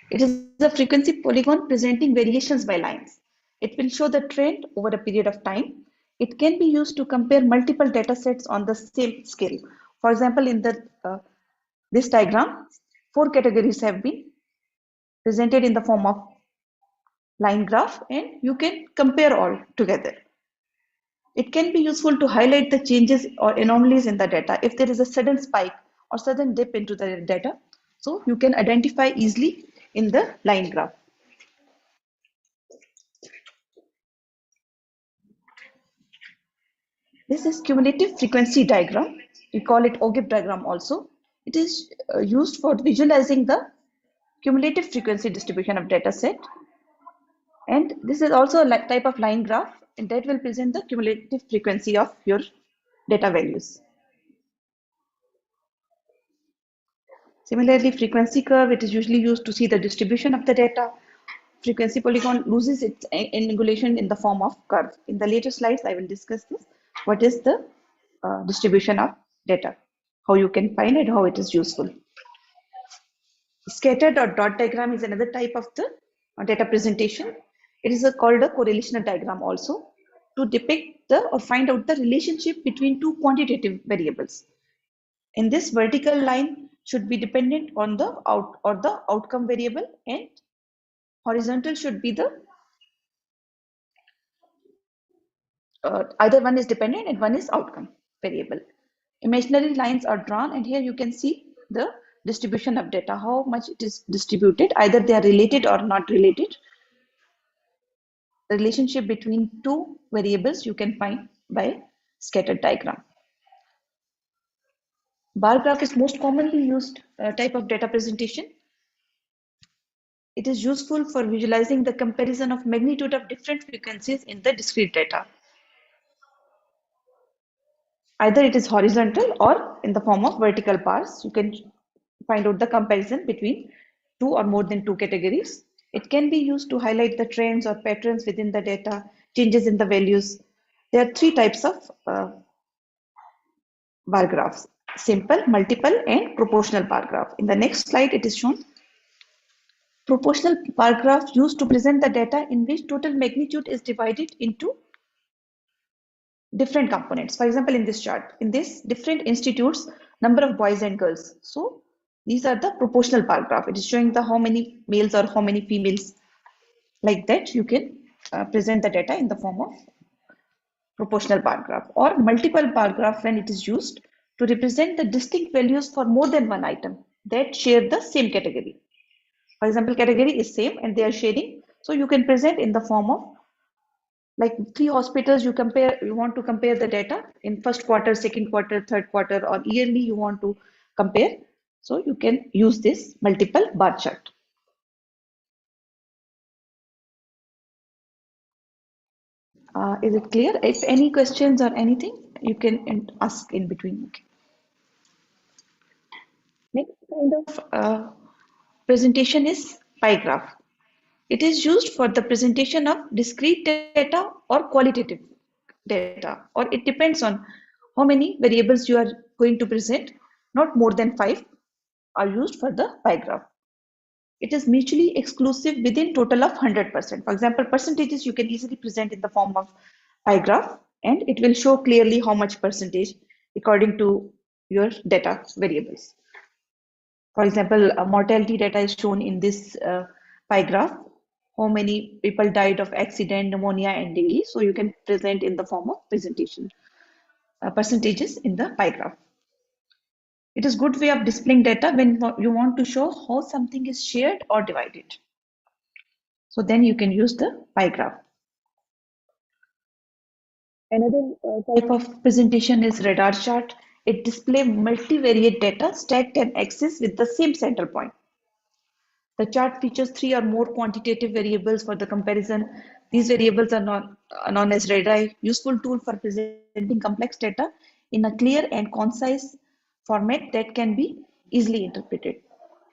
It is a frequency polygon presenting variations by lines. It will show the trend over a period of time. It can be used to compare multiple data sets on the same scale. For example, in this diagram, 4 categories have been presented in the form of line graph, and you can compare all together. It can be useful to highlight the changes or anomalies in the data if there is a sudden spike or sudden dip into the data. So you can identify easily in the line graph. This is cumulative frequency diagram. We call it OGIF diagram also. It is used for visualizing the cumulative frequency distribution of data set. And this is also a type of line graph, and that will present the cumulative frequency of your data values. Similarly, frequency curve, it is usually used to see the distribution of the data. Frequency polygon loses its angulation in the form of curve. In the later slides, I will discuss this. What is the distribution of data, how you can find it, how it is useful. Scattered or dot diagram is another type of the data presentation. It is called a correlational diagram also, to depict or find out the relationship between two quantitative variables. In this, vertical line should be dependent on the outcome variable, and horizontal should be the either one is dependent and one is outcome variable. Imaginary lines are drawn, and here you can see the distribution of data, how much it is distributed, either they are related or not related. The relationship between two variables you can find by scattered diagram. Bar graph is most commonly used type of data presentation. It is useful for visualizing the comparison of magnitude of different frequencies in the discrete data. Either it is horizontal or in the form of vertical bars. You can find out the comparison between two or more than two categories. It can be used to highlight the trends or patterns within the data, changes in the values. There are 3 types of bar graphs: simple, multiple, and proportional bar graph. In the next slide, it is shown. proportional bar graph used to present the data in which total magnitude is divided into different components. For example, in this chart, in this different institutes, number of boys and girls. So these are the proportional bar graph. It is showing the how many males or how many females. Like that, you can present the data in the form of proportional bar graph or multiple bar graph when it is used to represent the distinct values for more than one item that share the same category. For example, category is same and they are sharing. So you can present in the form of like 3 hospitals you want to compare the data in first quarter, second quarter, third quarter, or yearly you want to compare. So you can use this multiple bar chart. Is it clear? If any questions or anything, you can ask in between. Okay. Next kind of presentation is pie graph. It is used for the presentation of discrete data or qualitative data, or it depends on how many variables you are going to present. Not more than 5 are used for the pie graph. It is mutually exclusive within total of 100%. For example, percentages you can easily present in the form of pie graph, and it will show clearly how much percentage according to your data variables. For example, mortality data is shown in this pie graph. How many people died of accident, pneumonia, and dengue. So you can present in the form of presentation percentages in the pie graph. It is a good way of displaying data when you want to show how something is shared or divided. So then you can use the pie graph. Another type of presentation is radar chart. It displays multivariate data stacked on axis with the same central point. The chart features 3 or more quantitative variables for the comparison. These variables are known as radii, useful tool for presenting complex data in a clear and concise format that can be easily interpreted.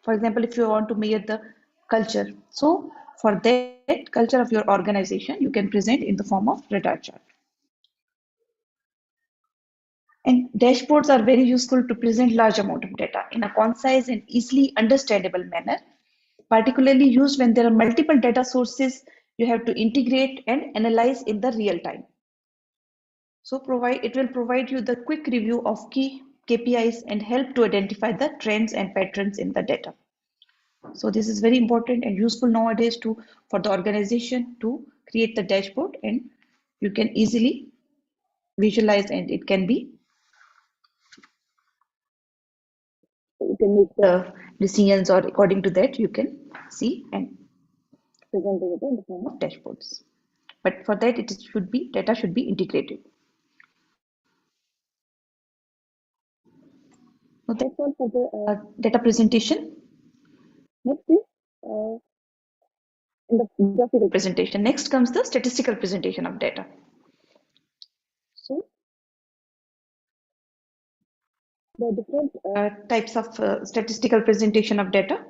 For example, if you want to measure the culture, so for that culture of your organization, you can present in the form of radar chart. And dashboards are very useful to present large amount of data in a concise and easily understandable manner, particularly used when there are multiple data sources you have to integrate and analyze in the real time. So it will provide you the quick review of key KPIs and help to identify the trends and patterns in the data. So this is very important and useful nowadays for the organization to create the dashboard, and you can easily visualize, and it can be you can make the decisions, or according to that you can see and present the data in the form of dashboards. But for that data should be integrated. So that's all for the data presentation. Next is in the graphical presentation. Next comes the statistical presentation of data. So there are different types of statistical presentation of data.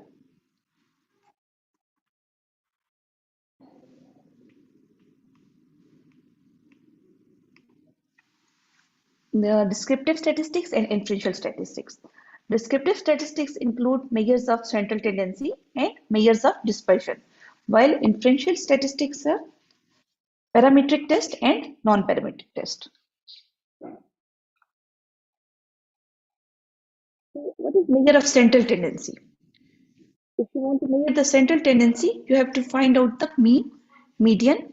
The descriptive statistics and inferential statistics. Descriptive statistics include measures of central tendency and measures of dispersion, while inferential statistics are parametric test and non-parametric test. So what is measure of central tendency? If you want to measure the central tendency, you have to find out the mean, median,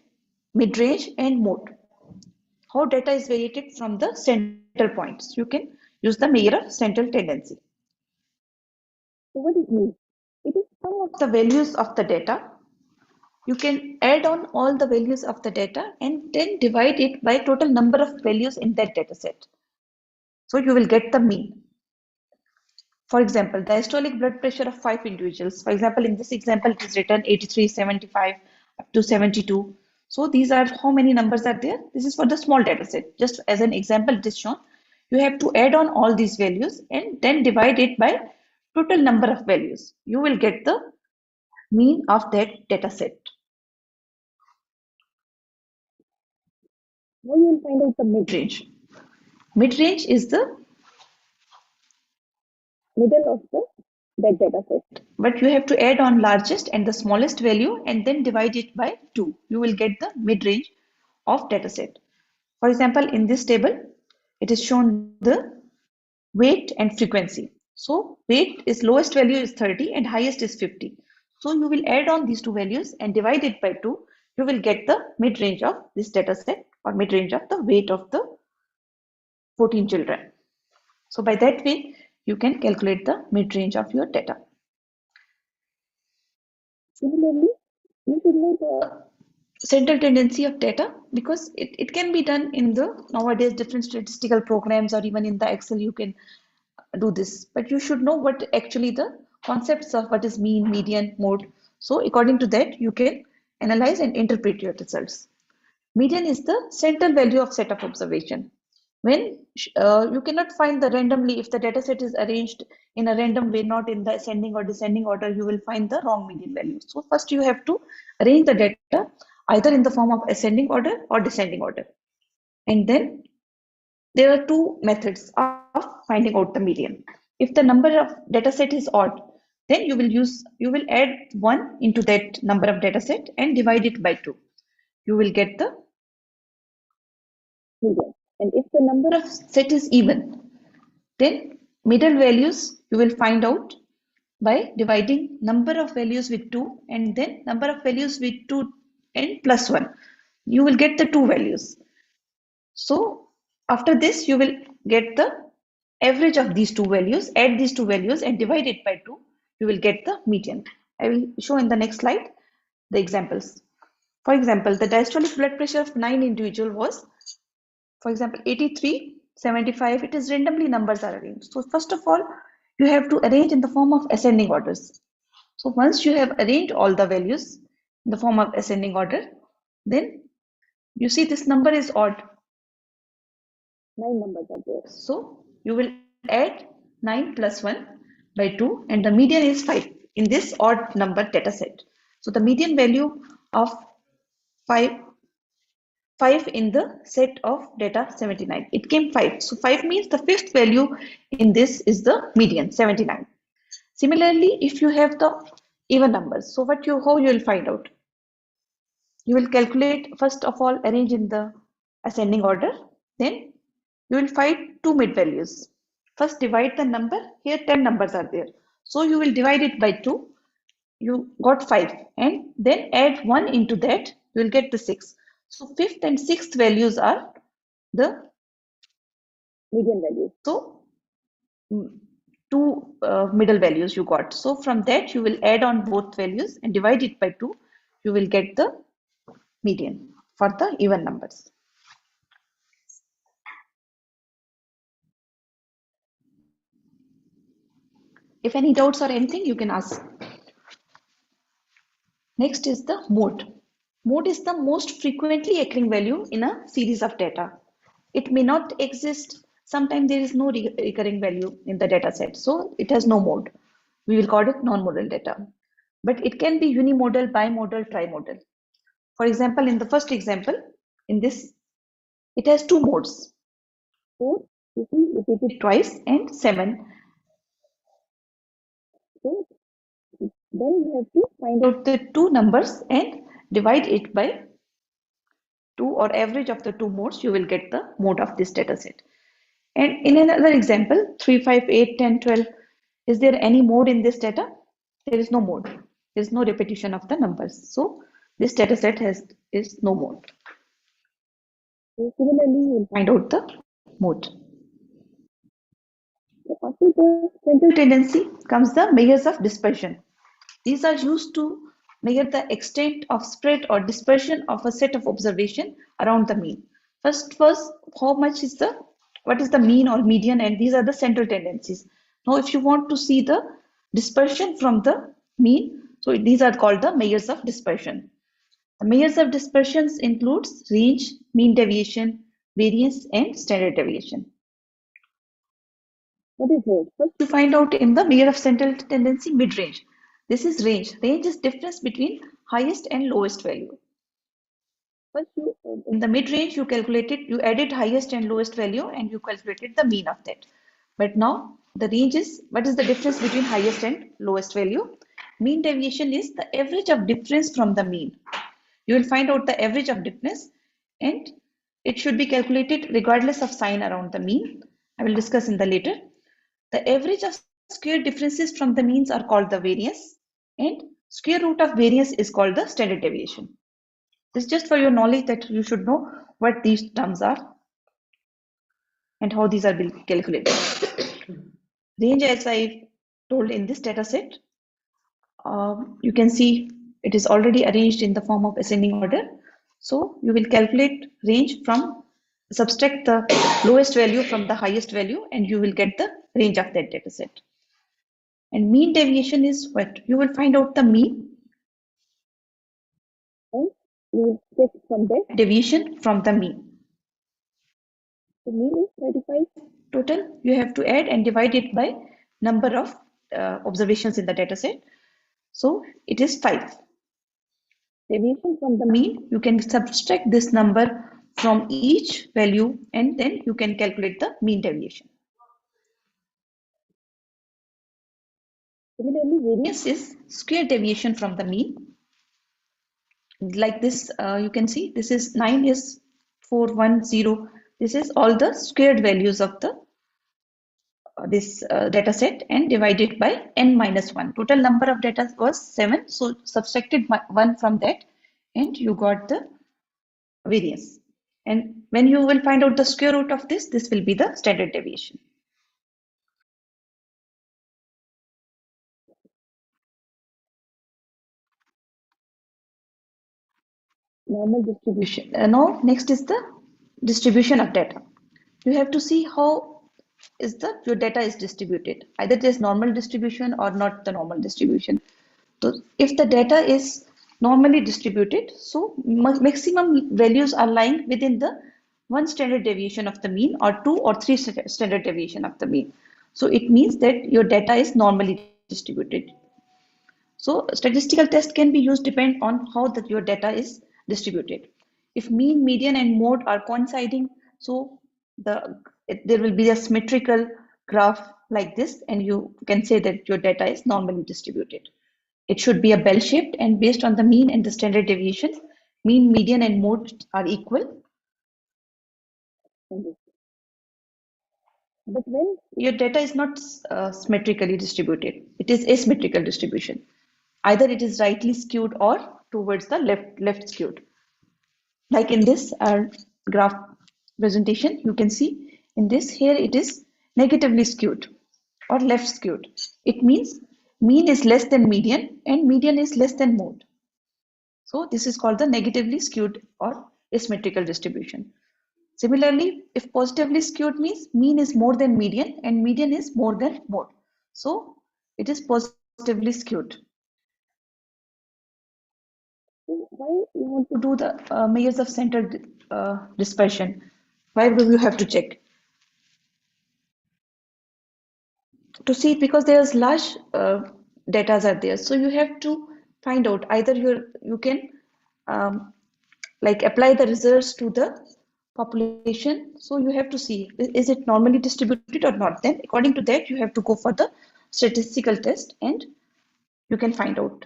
mid-range, and mode. How data is variated from the central points. You can use the measure of central tendency. So what is mean? It is sum of the values of the data. You can add on all the values of the data and then divide it by total number of values in that data set. So you will get the mean. For example, the systolic blood pressure of 5 individuals. For example, in this example, it is written 83, 75, up to 72. So these are how many numbers are there. This is for the small data set. Just as an example, it is shown. You have to add on all these values and then divide it by total number of values. You will get the mean of that data set. Now you will find out the mid-range. Mid-range is the middle of the that data set. But you have to add on largest and the smallest value and then divide it by 2. You will get the mid-range of data set. For example, in this table, it is shown the weight and frequency. So weight is lowest value is 30 and highest is 50. So you will add on these two values and divide it by 2. You will get the mid-range of this data set or mid-range of the weight of the 14 children. So by that way, you can calculate the mid-range of your data. Similarly, you should know the central tendency of data because it can be done in the nowadays different statistical programs or even in the Excel you can do this. But you should know what actually the concepts of what is mean, median, mode. So according to that, you can analyze and interpret your results. Median is the central value of set of observation. When you cannot find the randomly, if the data set is arranged in a random way, not in the ascending or descending order, you will find the wrong median value. So first you have to arrange the data either in the form of ascending order or descending order. And then there are two methods of finding out the median. If the number of data set is odd, then you will add 1 into that number of data set and divide it by 2. You will get the median. And if the number of set is even, then middle values you will find out by dividing number of values with 2 and then number of values with 2 and plus 1. You will get the two values. So after this, you will get the average of these two values, add these two values and divide it by 2. You will get the median. I will show in the next slide the examples. For example, the diastolic blood pressure of 9 individual was, for example, 83, 75. It is randomly numbers are arranged. So first of all, you have to arrange in the form of ascending orders. So once you have arranged all the values in the form of ascending order, then you see this number is odd. 9 numbers are there. So you will add 9 plus 1 by 2 and the median is 5 in this odd number data set. So the median value of 5 in the set of data 79. It came 5. So 5 means the fifth value in this is the median 79. Similarly, if you have the even numbers, so how you will find out? You will calculate first of all arrange in the ascending order, then you will find two mid values. First divide the number, here 10 numbers are there. So you will divide it by 2, you got 5 and then add 1 into that, you will get the 6. So fifth and sixth values are the median values. So two middle values you got. So from that you will add on both values and divide it by 2, you will get the median for the even numbers. If any doubts or anything, you can ask. Next is the mode. Mode is the most frequently occurring value in a series of data. It may not exist. Sometimes there is no recurring value in the data set. So it has no mode. We will call it non-modal data. But it can be unimodal, bimodal, trimodal. For example, in the first example, in this, it has two modes. 4 repeated twice and 7. So then you have to find out the two numbers and divide it by 2 or average of the two modes, you will get the mode of this data set. And in another example, 3, 5, 8, 10, 12, is there any mode in this data? There is no mode. There is no repetition of the numbers. So this data set is no mode. So similarly, you will find out the mode. After the central tendency comes the measures of dispersion. These are used to measure the extent of spread or dispersion of a set of observation around the mean. First was what is the mean or median, and these are the central tendencies. Now if you want to see the dispersion from the mean, so these are called the measures of dispersion. The measures of dispersions includes range, mean deviation, variance and standard deviation. What is range? First you find out in the measure of central tendency mid-range. This is range. Range is difference between highest and lowest value. First, in the mid-range, you added highest and lowest value and you calculated the mean of that. But now the range is, what is the difference between highest and lowest value? Mean deviation is the average of difference from the mean. You will find out the average of difference, and it should be calculated regardless of sign around the mean. I will discuss in the later. The average of square differences from the means are called the variance, and square root of variance is called the standard deviation. This is just for your knowledge that you should know what these terms are and how these are being calculated. Range, as I told in this data set, you can see it is already arranged in the form of ascending order. So you will calculate range from, subtract the lowest value from the highest value, and you will get the range of that data set. And mean deviation is what? You will find out the mean, and you will check from that deviation from the mean. The mean is 35 total. You have to add and divide it by number of observations in the data set. So it is 5. Deviation from the mean, you can subtract this number from each value, and then you can calculate the mean deviation. Similarly, variance is square deviation from the mean. Like this, you can see this is 9 is 410. This is all the squared values of the this data set, and divided by n minus 1. Total number of data was 7, so subtracted 1 from that, and you got the variance. And when you will find out the square root of this will be the standard deviation. Normal distribution. Now next is the distribution of data. You have to see how is your data is distributed. Either it is normal distribution or not the normal distribution. So if the data is normally distributed, so maximum values are lying within the 1 standard deviation of the mean, or 2 or 3 standard deviation of the mean. So it means that your data is normally distributed. So statistical test can be used depend on how your data is distributed. If mean, median, and mode are coinciding, so there will be a symmetrical graph like this, and you can say that your data is normally distributed. It should be a bell-shaped, and based on the mean and the standard deviation, mean, median, and mode are equal. But when your data is not symmetrically distributed, it is asymmetrical distribution. Either it is rightly skewed or towards the left skewed. Like in this graph presentation, you can see in this here it is negatively skewed or left skewed. It means mean is less than median and median is less than mode. So this is called the negatively skewed or asymmetrical distribution. Similarly, if positively skewed means mean is more than median and median is more than mode. So it is positively skewed. Why you want to do the measures of centered dispersion? Why do you have to check? To see, because there's large data are there, so you have to find out either you can like apply the results to the population. So you have to see, is it normally distributed or not? Then according to that, you have to go for the statistical test, and you can find out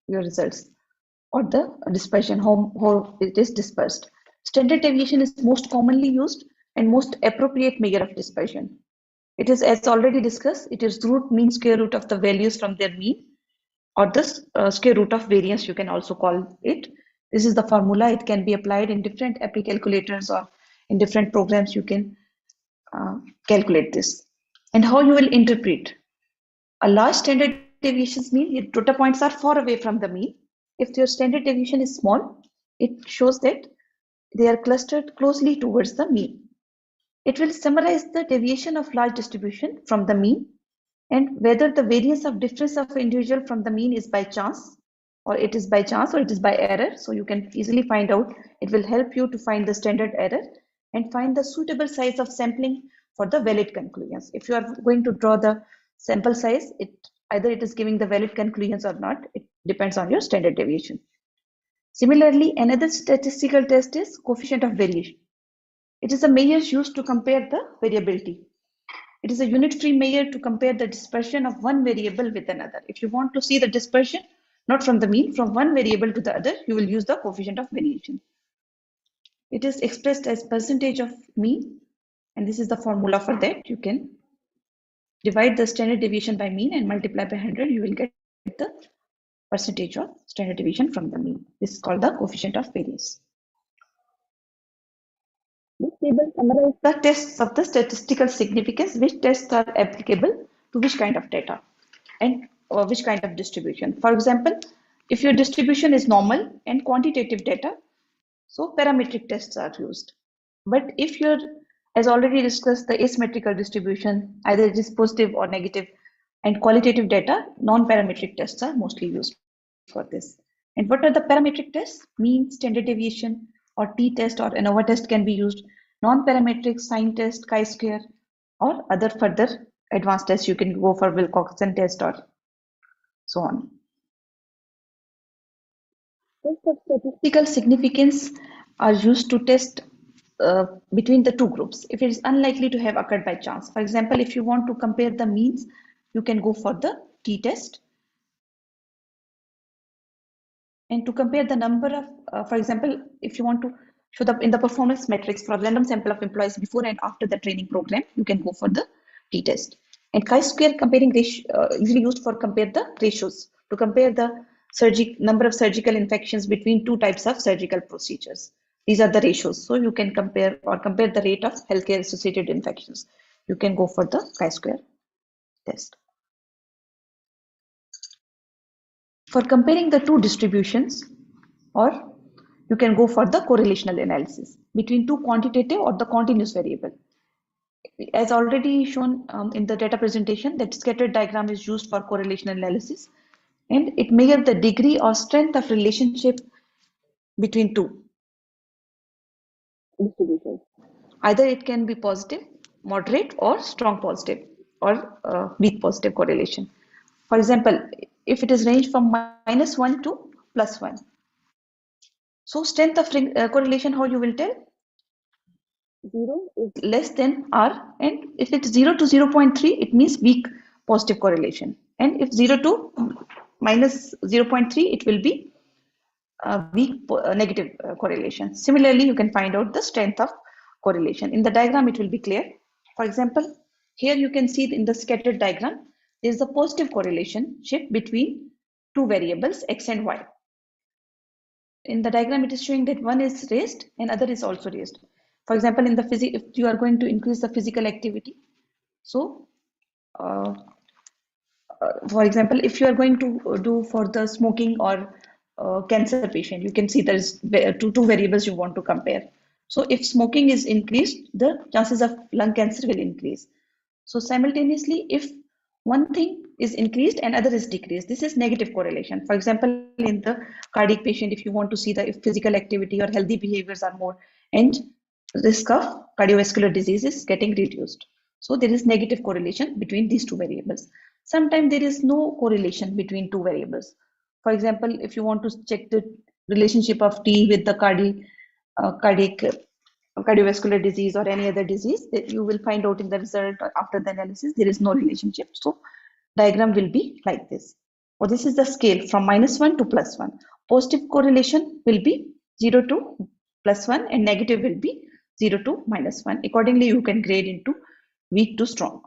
your results or the dispersion, how it is dispersed. Standard deviation is most commonly used and most appropriate measure of dispersion. It is, as already discussed, it is root mean square root of the values from their mean, or the square root of variance, you can also call it. This is the formula. It can be applied in different API calculators or in different programs. You can calculate this. And how you will interpret. A large standard deviations mean your data points are far away from the mean. If your standard deviation is small, it shows that they are clustered closely towards the mean. It will summarize the deviation of large distribution from the mean, and whether the variance of difference of individual from the mean is by chance, or it is by chance, or it is by error. So you can easily find out. It will help you to find the standard error and find the suitable size of sampling for the valid conclusions. If you are going to draw the sample size, either it is giving the valid conclusions or not. It depends on your standard deviation. Similarly, another statistical test is coefficient of variation. It is a measure used to compare the variability. It is a unit-free measure to compare the dispersion of one variable with another. If you want to see the dispersion, not from the mean, from one variable to the other, you will use the coefficient of variation. It is expressed as percentage of mean, and this is the formula for that. You can divide the standard deviation by mean and multiply by 100. You will get the percentage of standard deviation from the mean. This is called the coefficient of variance. This table summarizes the tests of the statistical significance, which tests are applicable to which kind of data and which kind of distribution. For example, if your distribution is normal and quantitative data, so parametric tests are used. But if you're, as already discussed, the asymmetrical distribution, either it is positive or negative, and qualitative data, non-parametric tests are mostly used for this. And what are the parametric tests? Mean, standard deviation, or t-test or ANOVA test can be used. Non-parametric, sign test, chi-square, or other further advanced tests. You can go for Wilcoxon test or so on. Tests of statistical significance are used to test between the two groups if it is unlikely to have occurred by chance. For example, if you want to compare the means, you can go for the t-test. And to compare the number of, for example, if you want to show the in the performance metrics for a random sample of employees before and after the training program, you can go for the t-test. And chi-square comparing ratio usually used for compare the ratios to compare the number of surgical infections between two types of surgical procedures. These are the ratios. So you can compare the rate of healthcare associated infections. You can go for the chi-square test. For comparing the two distributions, or you can go for the correlational analysis between two quantitative or the continuous variable. As already shown in the data presentation, that scattered diagram is used for correlational analysis, and it measures the degree or strength of relationship between two distributions. Either it can be positive, moderate, or strong positive, or weak positive correlation. For example, if it is range from -1 to +1. So strength of correlation, how you will tell? 0 is less than R, and if it's 0 to 0.3, it means weak positive correlation. And if 0 to minus 0.3, it will be weak negative correlation. Similarly, you can find out the strength of correlation. In the diagram, it will be clear. For example, here you can see in the scattered diagram, there is a positive correlation between two variables, x and y. In the diagram, it is showing that one is raised and other is also raised. For example, in the if you are going to increase the physical activity, so for example, if you are going to do for the smoking or cancer patient, you can see there is two variables you want to compare. So if smoking is increased, the chances of lung cancer will increase. So simultaneously, if one thing is increased and other is decreased, this is negative correlation. For example, in the cardiac patient, if you want to see the if physical activity or healthy behaviors are more, and risk of cardiovascular disease is getting reduced. So there is negative correlation between these two variables. Sometimes there is no correlation between two variables. For example, if you want to check the relationship of T with the cardiovascular disease or any other disease, that you will find out in the result after the analysis there is no relationship. So diagram will be like this. Or this is the scale from -1 to +1. Positive correlation will be 0 to +1 and negative will be 0 to -1. Accordingly, you can grade into weak to strong.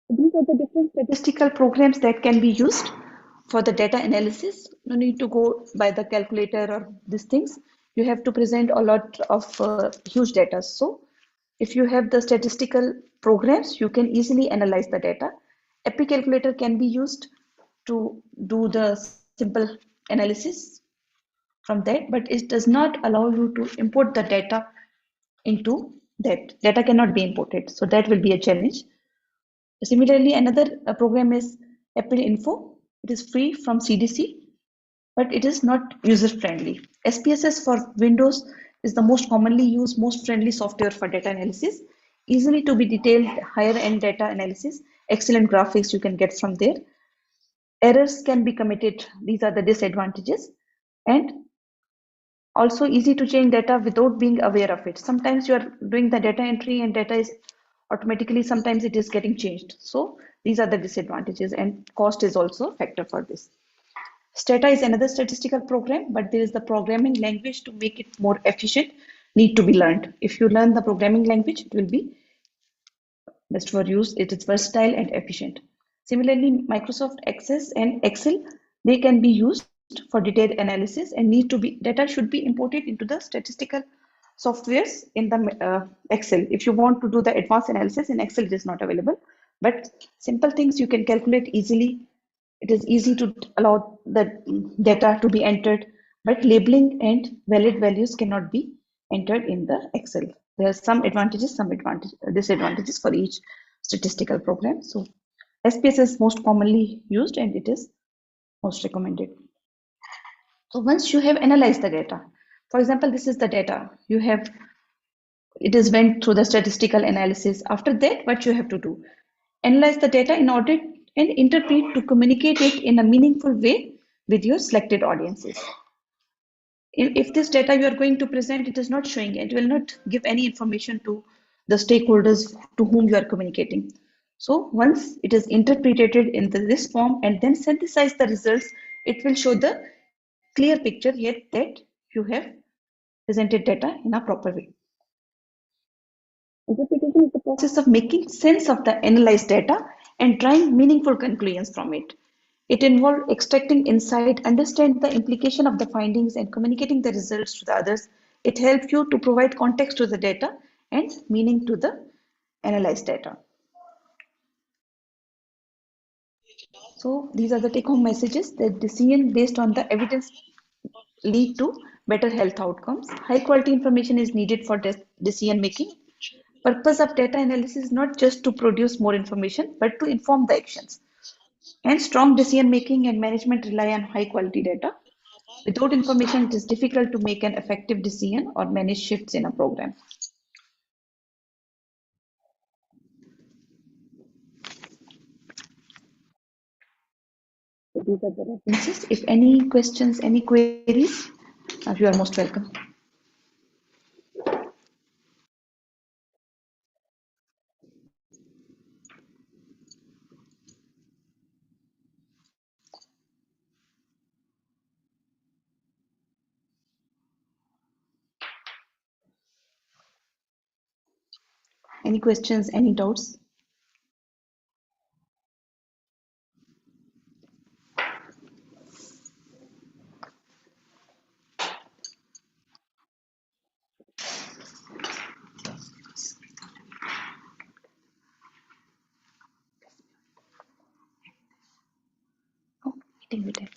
These are the different statistical programs that can be used for the data analysis. No need to go by the calculator or these things. You have to present a lot of huge data. So if you have the statistical programs, you can easily analyze the data. Epi calculator can be used to do the simple analysis from that, but it does not allow you to import the data into that. Data cannot be imported. So that will be a challenge. Similarly, another program is Apple Info. It is free from CDC, but it is not user-friendly. SPSS for Windows is the most commonly used, most friendly software for data analysis. Easily to be detailed, higher-end data analysis, excellent graphics you can get from there. Errors can be committed. These are the disadvantages. And also easy to change data without being aware of it. Sometimes you are doing the data entry and data is automatically sometimes it is getting changed. So these are the disadvantages, and cost is also a factor for this. Stata is another statistical program, but there is the programming language to make it more efficient need to be learned. If you learn the programming language, it will be best for use. It is versatile and efficient. Similarly, Microsoft Access and Excel, they can be used for detailed analysis and data should be imported into the statistical softwares in the Excel. If you want to do the advanced analysis in Excel, it is not available. But simple things you can calculate easily. It is easy to allow the data to be entered, but labeling and valid values cannot be entered in the Excel. There are some disadvantages for each statistical program. So SPS is most commonly used and it is most recommended. So once you have analyzed the data, for example, this is the data you have, it is went through the statistical analysis. After that, what you have to do? Analyze the data in order and interpret to communicate it in a meaningful way with your selected audiences. If this data you are going to present, it is not showing, it will not give any information to the stakeholders to whom you are communicating. So once it is interpreted in this form and then synthesize the results, it will show the clear picture yet that you have presented data in a proper way. Interpretation is the process of making sense of the analyzed data and drawing meaningful conclusions from it. It involves extracting insight, understand the implication of the findings, and communicating the results to the others. It helps you to provide context to the data and meaning to the analyzed data. So these are the take-home messages. That decision based on the evidence lead to better health outcomes. High quality information is needed for decision making. Purpose of data analysis is not just to produce more information, but to inform the actions. And strong decision making and management rely on high quality data. Without information, it is difficult to make an effective decision or manage shifts in a program. So these are the references. If any questions, any queries, you are most welcome. Any questions, any doubts? Oh, meeting with it.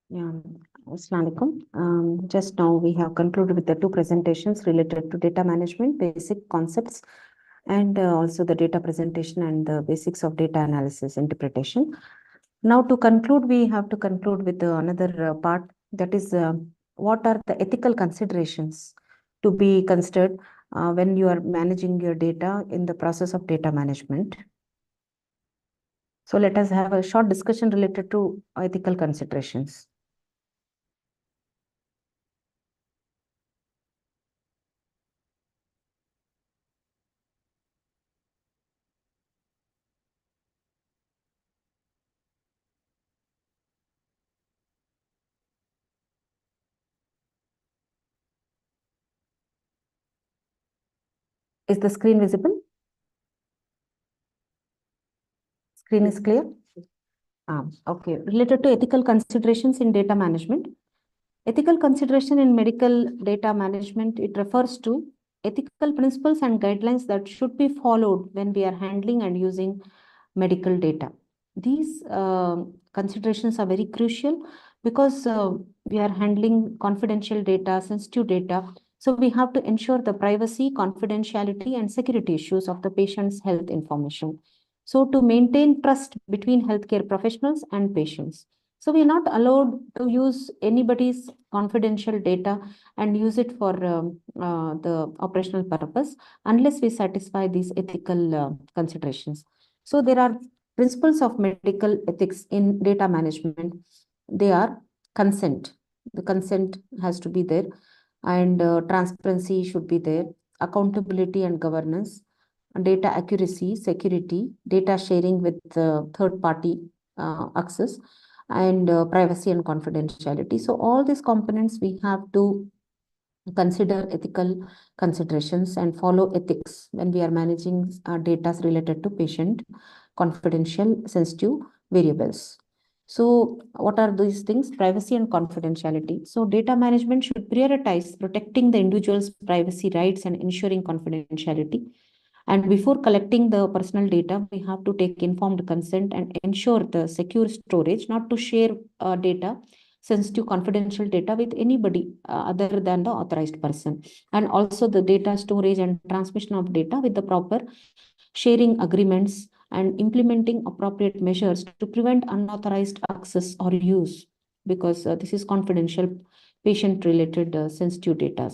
Yeah, Assalamu alaikum. Just now we have concluded with the two presentations related to data management, basic concepts, and also the data presentation and the basics of data analysis interpretation. Now to conclude, we have to conclude with another part, that is what are the ethical considerations to be considered when you are managing your data in the process of data management. So let us have a short discussion related to ethical considerations. Is the screen visible? Screen is clear? Okay. Related to ethical considerations in data management. Ethical consideration in medical data management, it refers to ethical principles and guidelines that should be followed when we are handling and using medical data. These considerations are very crucial because we are handling confidential data, sensitive data, So we have to ensure the privacy, confidentiality, and security issues of the patient's health information. So to maintain trust between healthcare professionals and patients. So we are not allowed to use anybody's confidential data and use it for the operational purpose unless we satisfy these ethical considerations. So there are principles of medical ethics in data management. They are consent. The consent has to be there, and transparency should be there, accountability and governance, data accuracy, security, data sharing with third party access, and privacy and confidentiality. So all these components we have to consider ethical considerations and follow ethics when we are managing data related to patient confidential sensitive variables. So what are these things? Privacy and confidentiality. So data management should prioritize protecting the individual's privacy rights and ensuring confidentiality. And before collecting the personal data, we have to take informed consent and ensure the secure storage, not to share data, sensitive confidential data with anybody other than the authorized person. And also the data storage and transmission of data with the proper sharing agreements and implementing appropriate measures to prevent unauthorized access or use, because this is confidential patient related sensitive data.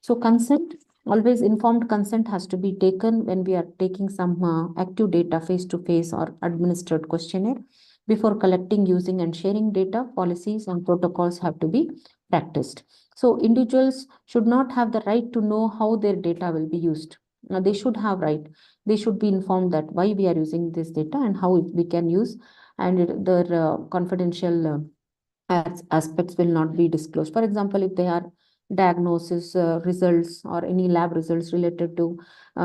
So consent, always informed consent has to be taken when we are taking some active data face to face or administered questionnaire. Before collecting, using and sharing data, policies and protocols have to be practiced. So individuals should not have the right to know how their data will be used. They should have right. They should be informed that why we are using this data and how we can use, and their confidential aspects will not be disclosed. For example, if they are diagnosis results or any lab results related to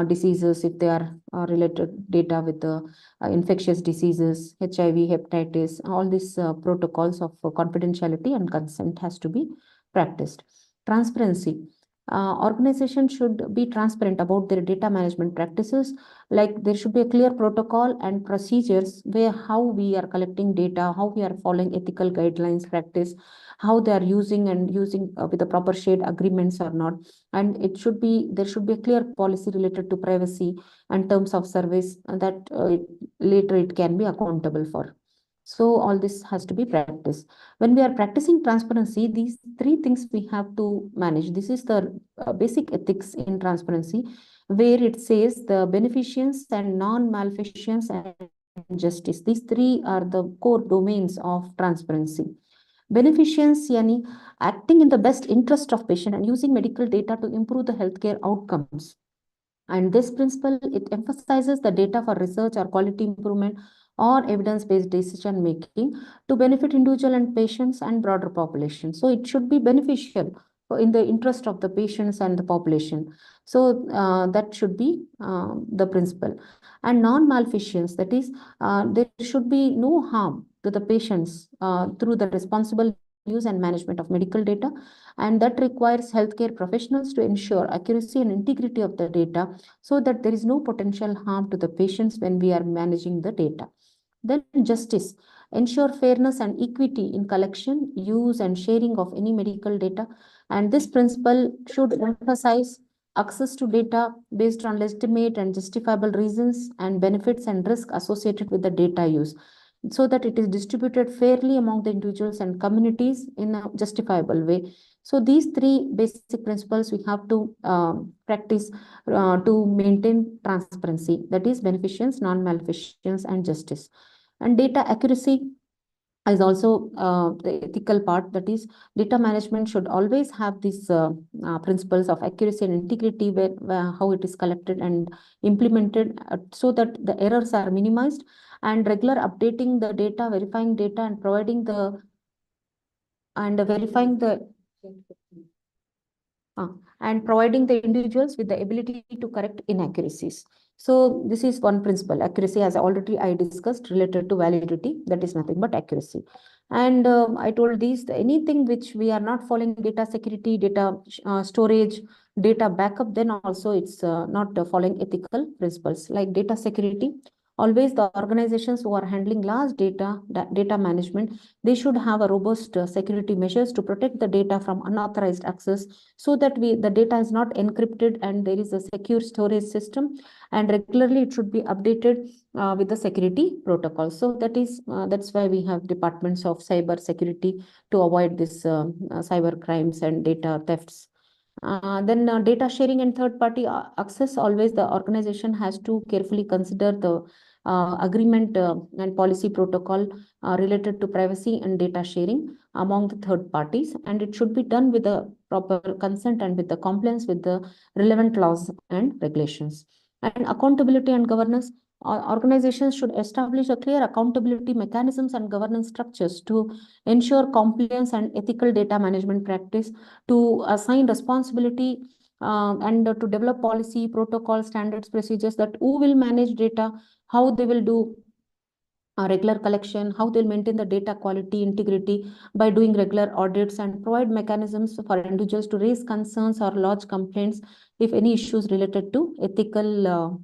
diseases, if they are related data with the infectious diseases, HIV, hepatitis, all these protocols of confidentiality and consent has to be practiced. Transparency. Organization should be transparent about their data management practices. Like there should be a clear protocol and procedures where how we are collecting data, how we are following ethical guidelines practice, how they are using and using with the proper shared agreements or not. And it should be, there should be a clear policy related to privacy and terms of service that later it can be accountable for. So all this has to be practiced. When we are practicing transparency, these three things we have to manage. This is the basic ethics in transparency, where it says the beneficence and non-maleficence and justice. These three are the core domains of transparency. Beneficence, yani acting in the best interest of patient and using medical data to improve the healthcare outcomes. And this principle, it emphasizes the data for research or quality improvement or evidence-based decision making to benefit individual and patients and broader population. So it should be beneficial in the interest of the patients and the population. So that should be the principle. And non-malfeasance, that is, there should be no harm to the patients through the responsible use and management of medical data, and that requires healthcare professionals to ensure accuracy and integrity of the data so that there is no potential harm to the patients when we are managing the data. Then justice, ensure fairness and equity in collection, use and sharing of any medical data. And this principle should emphasize access to data based on legitimate and justifiable reasons and benefits and risk associated with the data use, so that it is distributed fairly among the individuals and communities in a justifiable way. So these three basic principles we have to practice to maintain transparency, that is beneficence, non-maleficence, and justice. And data accuracy is also the ethical part, that is data management should always have these principles of accuracy and integrity, where how it is collected and implemented so that the errors are minimized, and regular updating the data, verifying data, and providing the and verifying the and providing the individuals with the ability to correct inaccuracies. So this is one principle. Accuracy, as already I discussed, related to validity, that is nothing but accuracy. And I told these, anything which we are not following data security, data storage, data backup, then also it's not following ethical principles. Like data security, Always the organizations who are handling large data management, they should have a robust security measures to protect the data from unauthorized access, so that the data is not encrypted and there is a secure storage system, and regularly it should be updated with the security protocols. So that's why we have departments of cyber security to avoid this cyber crimes and data thefts. Then data sharing and third party access, always the organization has to carefully consider the agreement and policy protocol related to privacy and data sharing among the third parties, and it should be done with the proper consent and with the compliance with the relevant laws and regulations. And accountability and governance, organizations should establish a clear accountability mechanisms and governance structures to ensure compliance and ethical data management practice, to assign responsibility and to develop policy, protocol, standards, procedures, that who will manage data, how they will do regular collection, how they'll maintain the data quality, integrity by doing regular audits, and provide mechanisms for individuals to raise concerns or lodge complaints if any issues related to ethical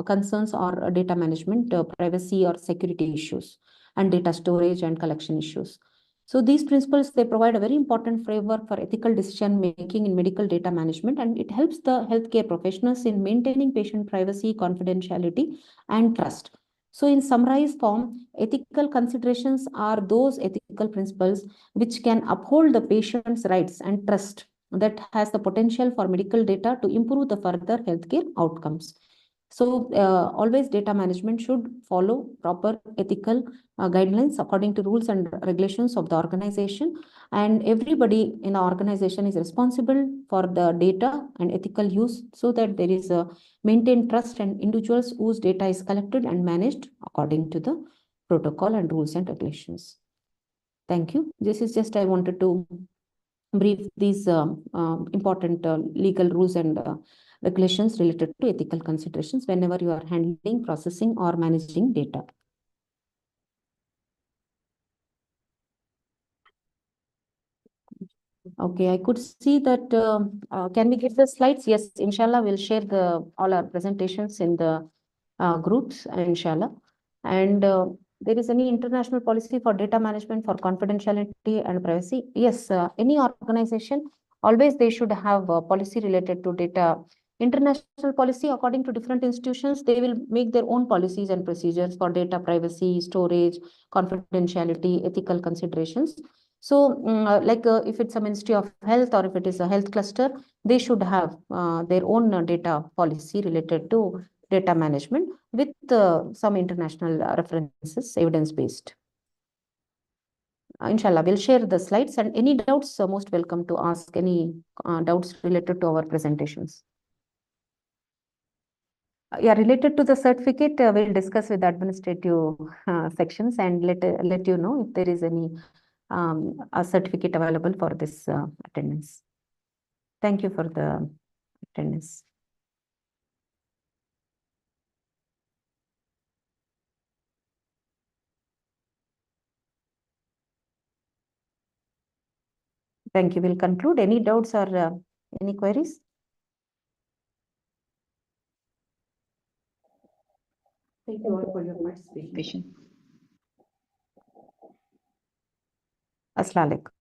concerns or data management, privacy or security issues, and data storage and collection issues. So these principles, they provide a very important framework for ethical decision making in medical data management, and it helps the healthcare professionals in maintaining patient privacy, confidentiality, and trust. So in summarized form, ethical considerations are those ethical principles which can uphold the patient's rights and trust, that has the potential for medical data to improve the further healthcare outcomes. So always data management should follow proper ethical guidelines according to rules and regulations of the organization, and everybody in the organization is responsible for the data and ethical use, so that there is a maintained trust and individuals whose data is collected and managed according to the protocol and rules and regulations. Thank you. This is just, I wanted to brief these important legal rules and regulations related to ethical considerations whenever you are handling, processing, or managing data. Okay, I could see that. Can we get the slides? Yes, inshallah, we'll share all our presentations in the groups, inshallah. And there is any international policy for data management for confidentiality and privacy? Yes, any organization, always they should have a policy related to data. International policy, according to different institutions, they will make their own policies and procedures for data privacy, storage, confidentiality, ethical considerations. So, like if it's a Ministry of Health or if it is a health cluster, they should have their own data policy related to data management with some international references, evidence-based. Inshallah, we'll share the slides, and any doubts, most welcome to ask any doubts related to our presentations. Yeah, related to the certificate, we'll discuss with the administrative sections and let you know if there is any a certificate available for this attendance. Thank you for the attendance. Thank you. We'll conclude. Any doubts or any queries? Thank you all for your participation. Assalamu alaikum.